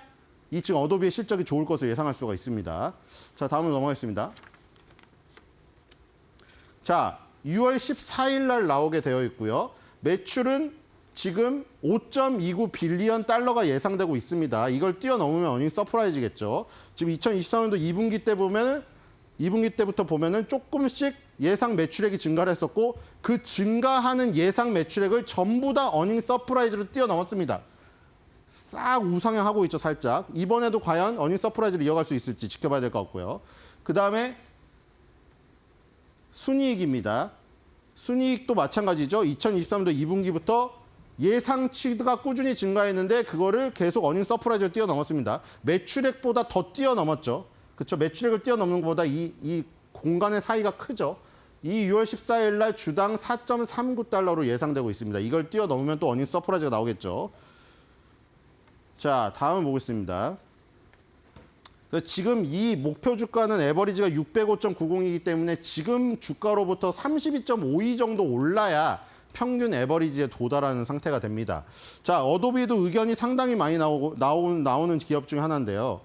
이 지금 어도비의 실적이 좋을 것을 예상할 수가 있습니다. 자, 다음으로 넘어가겠습니다. 자, 6월 14일 날 나오게 되어 있고요. 매출은 지금 5.29 빌리언 달러가 예상되고 있습니다. 이걸 뛰어넘으면 어닝 서프라이즈겠죠. 지금 2023년도 2분기 때 보면 2분기 때부터 보면은 조금씩 예상 매출액이 증가를 했었고 그 증가하는 예상 매출액을 전부 다 어닝 서프라이즈로 뛰어넘었습니다. 싹 우상향하고 있죠, 살짝. 이번에도 과연 어닝 서프라이즈를 이어갈 수 있을지 지켜봐야 될 것 같고요. 그 다음에 순이익입니다. 순이익도 마찬가지죠. 2023년도 2분기부터 예상치가 꾸준히 증가했는데 그거를 계속 어닝 서프라이즈로 뛰어넘었습니다. 매출액보다 더 뛰어넘었죠. 그렇죠. 매출액을 뛰어넘는 것보다 이 공간의 사이가 크죠. 이 6월 14일 날 주당 4.39달러로 예상되고 있습니다. 이걸 뛰어넘으면 또 어닝 서프라이즈가 나오겠죠. 자, 다음 보겠습니다. 지금 이 목표 주가는 에버리지가 605.90이기 때문에 지금 주가로부터 32.52 정도 올라야 평균 에버리지에 도달하는 상태가 됩니다. 자, 어도비도 의견이 상당히 많이 나오는 기업 중 하나인데요.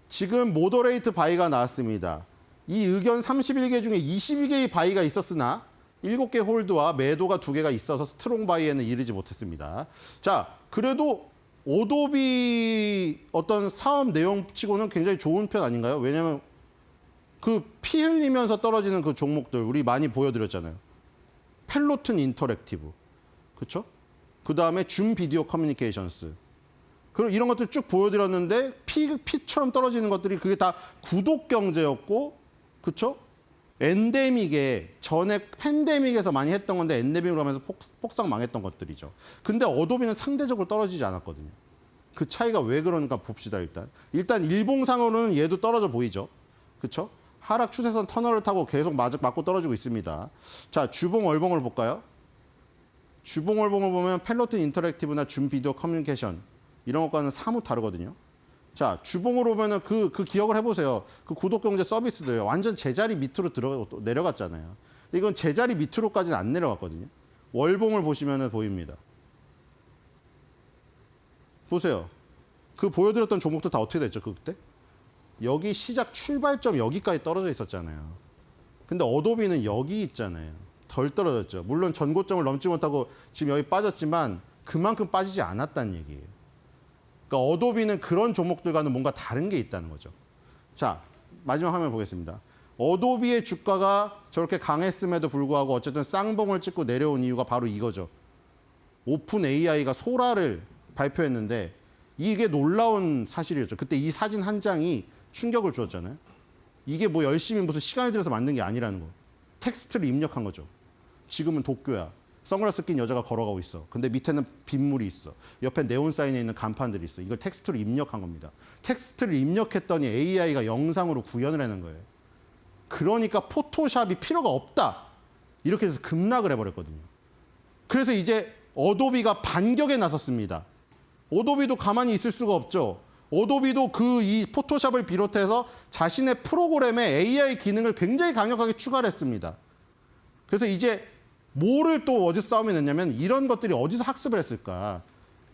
지금 모더레이트 바이가 나왔습니다. 이 의견 31개 중에 22개의 바이가 있었으나 7개 홀드와 매도가 2개가 있어서 스트롱 바이에는 이르지 못했습니다. 자, 그래도 어도비 어떤 사업 내용치고는 굉장히 좋은 편 아닌가요? 왜냐하면 그 피 흘리면서 떨어지는 그 종목들 우리 많이 보여드렸잖아요. 펠로튼 인터랙티브, 그렇죠? 그 다음에 줌 비디오 커뮤니케이션스. 그리고 이런 것들 쭉 보여드렸는데 피처럼 떨어지는 것들이 그게 다 구독 경제였고, 그렇죠? 엔데믹에 전에 팬데믹에서 많이 했던 건데 엔데믹으로 하면서 폭삭 망했던 것들이죠. 근데 어도비는 상대적으로 떨어지지 않았거든요. 그 차이가 왜 그런가 봅시다, 일단 일봉상으로는 얘도 떨어져 보이죠. 그렇죠? 하락 추세선 터널을 타고 계속 맞고 떨어지고 있습니다. 자, 주봉 월봉을 볼까요? 주봉 월봉을 보면 펠로톤 인터랙티브나 줌 비디오 커뮤니케이션 이런 것과는 사뭇 다르거든요. 자, 주봉으로 보면은 그 기억을 해보세요. 그 구독경제 서비스들 완전 제자리 밑으로 내려갔잖아요. 이건 제자리 밑으로까지는 안 내려갔거든요. 월봉을 보시면은 보입니다. 보세요. 그 보여드렸던 종목들 다 어떻게 됐죠, 그때? 여기 시작 출발점 여기까지 떨어져 있었잖아요. 근데 어도비는 여기 있잖아요. 덜 떨어졌죠. 물론 전고점을 넘지 못하고 지금 여기 빠졌지만 그만큼 빠지지 않았다는 얘기예요. 그러니까 어도비는 그런 종목들과는 뭔가 다른 게 있다는 거죠. 자, 마지막 화면 보겠습니다. 어도비의 주가가 저렇게 강했음에도 불구하고 어쨌든 쌍봉을 찍고 내려온 이유가 바로 이거죠. 오픈 AI가 소라를 발표했는데 이게 놀라운 사실이었죠. 그때 이 사진 한 장이 충격을 주었잖아요. 이게 뭐 열심히 무슨 시간을 들여서 만든 게 아니라는 거. 텍스트를 입력한 거죠. 지금은 도쿄야. 선글라스 낀 여자가 걸어가고 있어. 근데 밑에는 빗물이 있어. 옆에 네온 사인에 있는 간판들이 있어. 이걸 텍스트로 입력한 겁니다. 텍스트를 입력했더니 AI가 영상으로 구현을 하는 거예요. 그러니까 포토샵이 필요가 없다. 이렇게 해서 급락을 해버렸거든요. 그래서 이제 어도비가 반격에 나섰습니다. 어도비도 가만히 있을 수가 없죠. 어도비도 이 포토샵을 비롯해서 자신의 프로그램에 AI 기능을 굉장히 강력하게 추가를 했습니다. 그래서 이제 뭐를 또 어디서 싸움이 냈냐면 이런 것들이 어디서 학습을 했을까.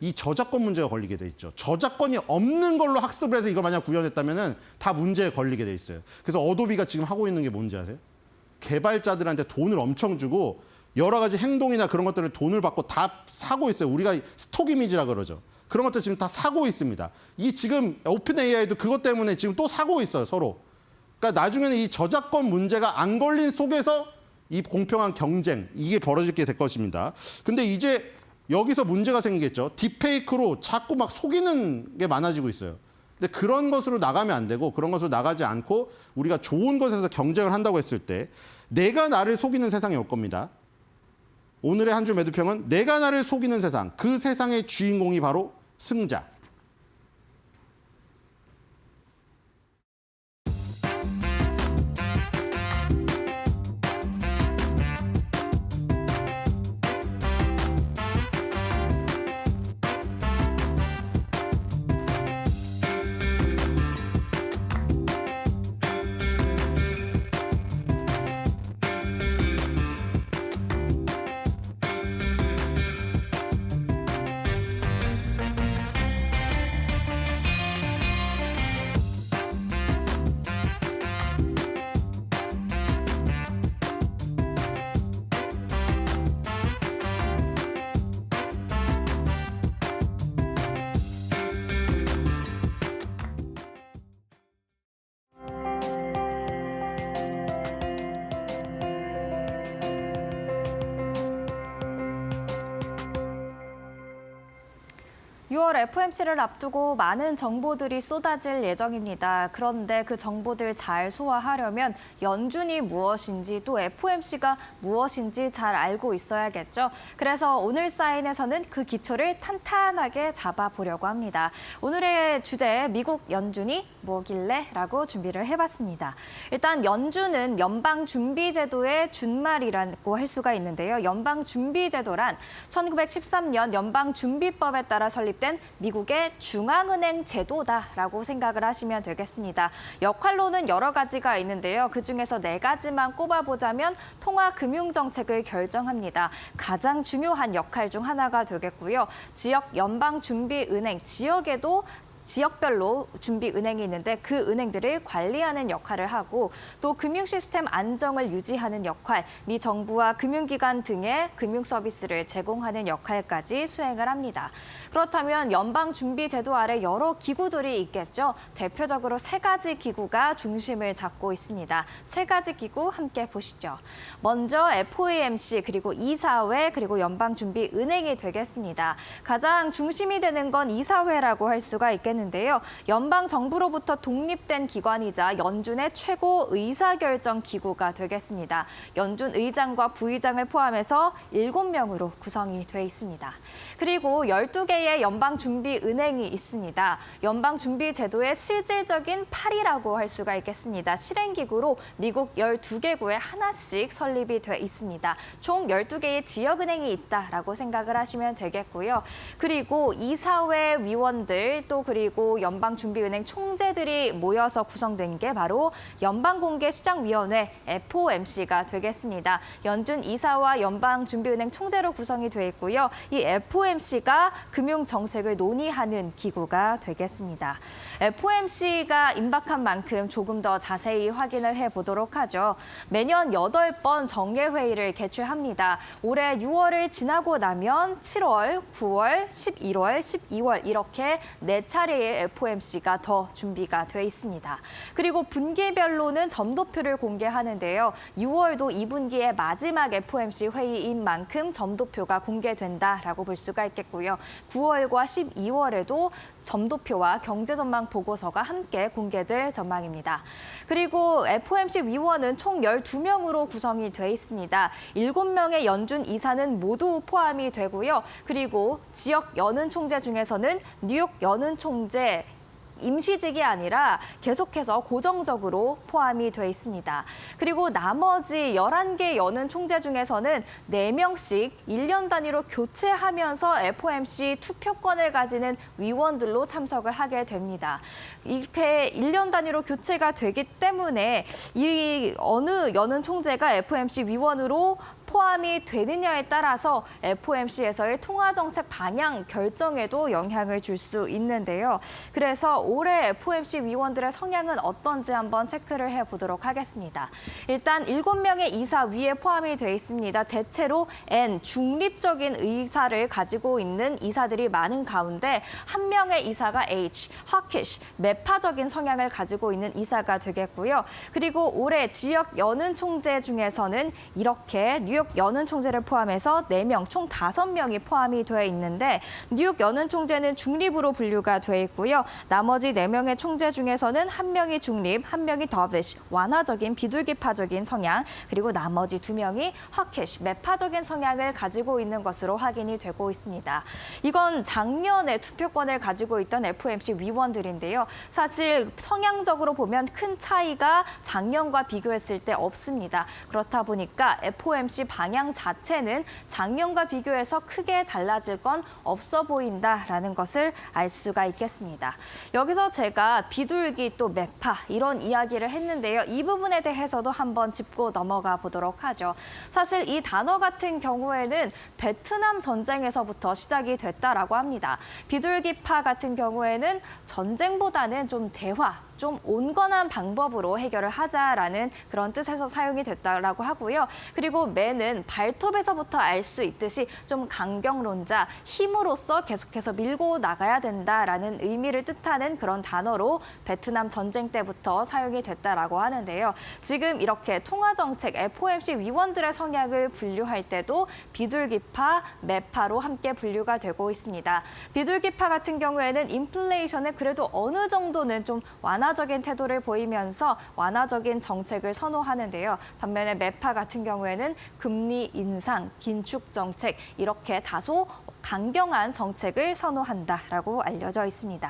이 저작권 문제가 걸리게 돼 있죠. 저작권이 없는 걸로 학습을 해서 이걸 만약 구현했다면 다 문제에 걸리게 돼 있어요. 그래서 어도비가 지금 하고 있는 게 뭔지 아세요? 개발자들한테 돈을 엄청 주고 여러 가지 행동이나 그런 것들을 돈을 받고 다 사고 있어요. 우리가 스톡 이미지라 그러죠. 그런 것들 지금 다 사고 있습니다. 이 지금 오픈 AI도 그것 때문에 지금 또 사고 있어요, 서로. 그러니까 나중에는 이 저작권 문제가 안 걸린 속에서 이 공평한 경쟁, 이게 벌어지게 될 것입니다. 근데 이제 여기서 문제가 생기겠죠. 딥페이크로 자꾸 막 속이는 게 많아지고 있어요. 근데 그런 것으로 나가면 안 되고 그런 것으로 나가지 않고 우리가 좋은 것에서 경쟁을 한다고 했을 때 내가 나를 속이는 세상이 올 겁니다. 오늘의 한 줄 매도평은 내가 나를 속이는 세상, 그 세상의 주인공이 바로 승자. (6월) FOMC를 앞두고 많은 정보들이 쏟아질 예정입니다. 그런데 그 정보들 잘 소화하려면 연준이 무엇인지 또 FOMC가 무엇인지 잘 알고 있어야겠죠. 그래서 오늘 사인에서는 그 기초를 탄탄하게 잡아보려고 합니다. 오늘의 주제 미국 연준이 뭐길래? 라고 준비를 해봤습니다. 일단 연준은 연방준비제도의 준말이라고 할 수가 있는데요. 연방준비제도란 1913년 연방준비법에 따라 설립된 미국의 중앙은행 제도다라고 생각을 하시면 되겠습니다. 역할로는 여러 가지가 있는데요. 그중에서 4가지만 꼽아보자면 통화금융정책을 결정합니다. 가장 중요한 역할 중 하나가 되겠고요. 지역 연방준비은행, 지역별로 준비은행이 있는데 그 은행들을 관리하는 역할을 하고 또 금융 시스템 안정을 유지하는 역할, 미 정부와 금융기관 등의 금융 서비스를 제공하는 역할까지 수행을 합니다. 그렇다면 연방준비제도 아래 여러 기구들이 있겠죠. 대표적으로 3가지 기구가 중심을 잡고 있습니다. 3가지 기구 함께 보시죠. 먼저 FOMC, 그리고 이사회, 그리고 연방준비은행이 되겠습니다. 가장 중심이 되는 건 이사회라고 할 수가 있겠는데요. 되는데요. 연방 정부로부터 독립된 기관이자 연준의 최고 의사결정 기구가 되겠습니다. 연준 의장과 부의장을 포함해서 7명으로 구성이 돼 있습니다. 그리고 12개의 연방준비은행이 있습니다. 연방준비제도의 실질적인 팔이라고 할 수가 있겠습니다. 실행기구로 미국 12개구에 하나씩 설립이 돼 있습니다. 총 12개의 지역은행이 있다라고 생각을 하시면 되겠고요. 그리고 이사회 위원들 또 그리고 연방준비은행 총재들이 모여서 구성된 게 바로 연방공개시장위원회 FOMC가 되겠습니다. 연준 이사와 연방준비은행 총재로 구성이 돼 있고요. 이 FOMC가 금융정책을 논의하는 기구가 되겠습니다. FOMC가 임박한 만큼 조금 더 자세히 확인을 해보도록 하죠. 매년 8번 정례회의를 개최합니다. 올해 6월을 지나고 나면 7월, 9월, 11월, 12월 이렇게 4차례의 FOMC가 더 준비가 돼 있습니다. 그리고 분기별로는 점도표를 공개하는데요. 6월도 2분기의 마지막 FOMC 회의인 만큼 점도표가 공개된다라고 볼 수가 있겠고요. 9월과 12월에도 점도표와 경제전망 보고서가 함께 공개될 전망입니다. 그리고 FOMC 위원은 총 12명으로 구성이 돼 있습니다. 7명의 연준 이사는 모두 포함이 되고요. 그리고 지역 연은 총재 중에서는 뉴욕 연은 총재 임시직이 아니라 계속해서 고정적으로 포함이 돼 있습니다. 그리고 나머지 11개 연은 총재 중에서는 4명씩 1년 단위로 교체하면서 FOMC 투표권을 가지는 위원들로 참석을 하게 됩니다. 이렇게 1년 단위로 교체가 되기 때문에 이 어느 연은 총재가 FOMC 위원으로 포함이 되느냐에 따라서 FOMC에서의 통화정책 방향 결정에도 영향을 줄 수 있는데요. 그래서 올해 FOMC 위원들의 성향은 어떤지 한번 체크를 해보도록 하겠습니다. 일단 7명의 이사 위에 포함이 돼 있습니다. 대체로 N, 중립적인 의사를 가지고 있는 이사들이 많은 가운데 1명의 이사가 H, hawkish, 매파적인 성향을 가지고 있는 이사가 되겠고요. 그리고 올해 지역 연은 총재 중에서는 이렇게 뉴욕 연은 총재를 포함해서 4명, 총 5명이 포함이 되어 있는데 뉴욕 연은 총재는 중립으로 분류가 되어 있고요. 나머지 4명의 총재 중에서는 1명이 중립, 1명이 더비쉬, 완화적인 비둘기파적인 성향, 그리고 나머지 2명이 hawkish, 매파적인 성향을 가지고 있는 것으로 확인이 되고 있습니다. 이건 작년에 투표권을 가지고 있던 FOMC 위원들인데요. 사실 성향적으로 보면 큰 차이가 작년과 비교했을 때 없습니다. 그렇다 보니까 FOMC 방향 자체는 작년과 비교해서 크게 달라질 건 없어 보인다라는 것을 알 수가 있겠습니다. 여기서 제가 비둘기 또 매파 이런 이야기를 했는데요. 이 부분에 대해서도 한번 짚고 넘어가 보도록 하죠. 사실 이 단어 같은 경우에는 베트남 전쟁에서부터 시작이 됐다라고 합니다. 비둘기파 같은 경우에는 전쟁보다는 좀 대화, 좀 온건한 방법으로 해결을 하자라는 그런 뜻에서 사용이 됐다라고 하고요. 그리고 매는 발톱에서부터 알 수 있듯이 좀 강경론자, 힘으로써 계속해서 밀고 나가야 된다라는 의미를 뜻하는 그런 단어로 베트남 전쟁 때부터 사용이 됐다라고 하는데요. 지금 이렇게 통화정책 FOMC 위원들의 성향을 분류할 때도 비둘기파, 매파로 함께 분류가 되고 있습니다. 비둘기파 같은 경우에는 인플레이션에 그래도 어느 정도는 좀 완화적인 태도를 보이면서 완화적인 정책을 선호하는데요. 반면에 매파 같은 경우에는 금리 인상, 긴축 정책 이렇게 다소 강경한 정책을 선호한다라고 알려져 있습니다.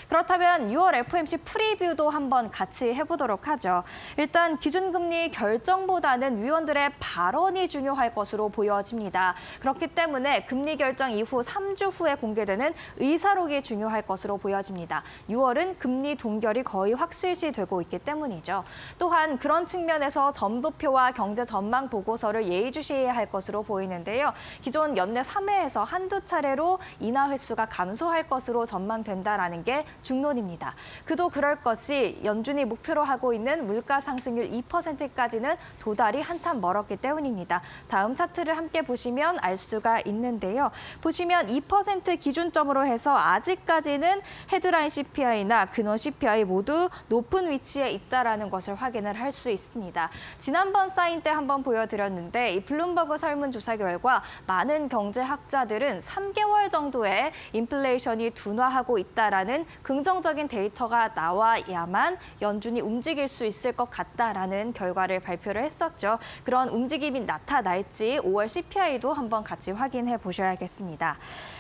그렇다면 6월 FOMC 프리뷰도 한번 같이 해보도록 하죠. 일단 기준금리 결정보다는 위원들의 발언이 중요할 것으로 보여집니다. 그렇기 때문에 금리 결정 이후 3주 후에 공개되는 의사록이 중요할 것으로 보여집니다. 6월은 금리 동결이 거의 확실시되고 있기 때문이죠. 또한 그런 측면에서 점도표와 경제 전망 보고서를 예의주시해야 할 것으로 보이는데요. 기존 연내 3회에서 한두 차례로 인하 횟수가 감소할 것으로 전망된다라는 게 중론입니다. 그도 그럴 것이 연준이 목표로 하고 있는 물가 상승률 2%까지는 도달이 한참 멀었기 때문입니다. 다음 차트를 함께 보시면 알 수가 있는데요. 보시면 2% 기준점으로 해서 아직까지는 헤드라인 CPI나 근원 CPI 모두 높은 위치에 있다라는 것을 확인을 할 수 있습니다. 지난번 사인 때 한번 보여드렸는데 이 블룸버그 설문조사 결과 많은 경제학자들은 3개월 정도의 인플레이션이 둔화하고 있다라는 긍정적인 데이터가 나와야만 연준이 움직일 수 있을 것 같다라는 결과를 발표를 했었죠. 그런 움직임이 나타날지 5월 CPI도 한번 같이 확인해 보셔야겠습니다.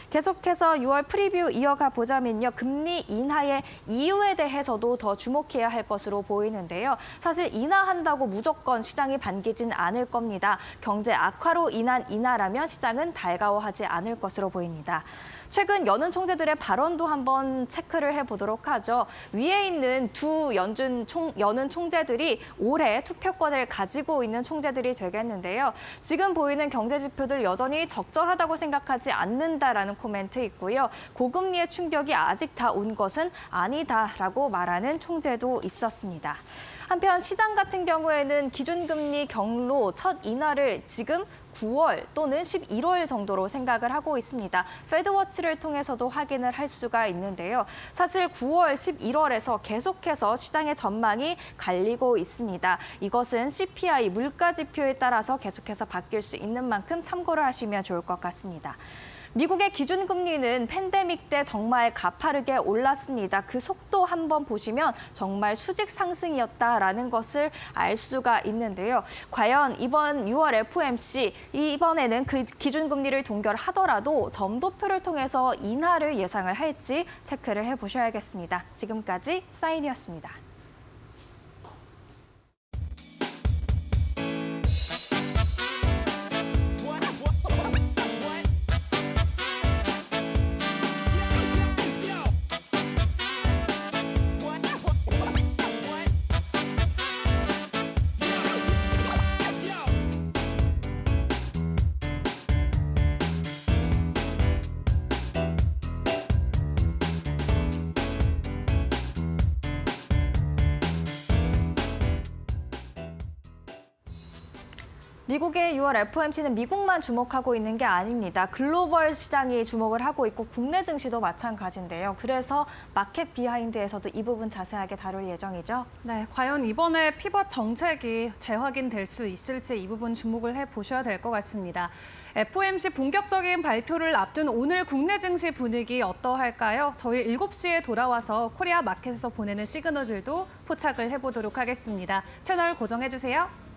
계속해서 6월 프리뷰 이어가 보자면요. 금리 인하의 이유에 대해서도 더 주목해야 할 것으로 보이는데요. 사실 인하한다고 무조건 시장이 반기진 않을 겁니다. 경제 악화로 인한 인하라면 시장은 달가워하지 않을 것으로 보입니다. 최근 연은 총재들의 발언도 한번 체크를 해보도록 하죠. 위에 있는 두 연은 총재들이 올해 투표권을 가지고 있는 총재들이 되겠는데요. 지금 보이는 경제 지표들 여전히 적절하다고 생각하지 않는다라는 코멘트 있고요. 고금리의 충격이 아직 다 온 것은 아니다라고 말하는 총재도 있었습니다. 한편 시장 같은 경우에는 기준금리 경로 첫 인하를 지금 9월 또는 11월 정도로 생각을 하고 있습니다. 패드워치를 통해서도 확인을 할 수가 있는데요. 사실 9월, 11월에서 계속해서 시장의 전망이 갈리고 있습니다. 이것은 CPI 물가 지표에 따라서 계속해서 바뀔 수 있는 만큼 참고를 하시면 좋을 것 같습니다. 미국의 기준금리는 팬데믹 때 정말 가파르게 올랐습니다. 그 속도 한번 보시면 정말 수직 상승이었다라는 것을 알 수가 있는데요. 과연 이번 6월 FOMC 이번에는 그 기준금리를 동결하더라도 점도표를 통해서 인하를 예상을 할지 체크를 해보셔야겠습니다. 지금까지 사인이었습니다. 미국의 6월 FOMC는 미국만 주목하고 있는 게 아닙니다. 글로벌 시장이 주목을 하고 있고 국내 증시도 마찬가지인데요. 그래서 마켓 비하인드에서도 이 부분 자세하게 다룰 예정이죠. 네, 과연 이번에 피벗 정책이 재확인될 수 있을지 이 부분 주목을 해보셔야 될 것 같습니다. FOMC 본격적인 발표를 앞둔 오늘 국내 증시 분위기 어떠할까요? 저희 7시에 돌아와서 코리아 마켓에서 보내는 시그널들도 포착을 해보도록 하겠습니다. 채널 고정해주세요.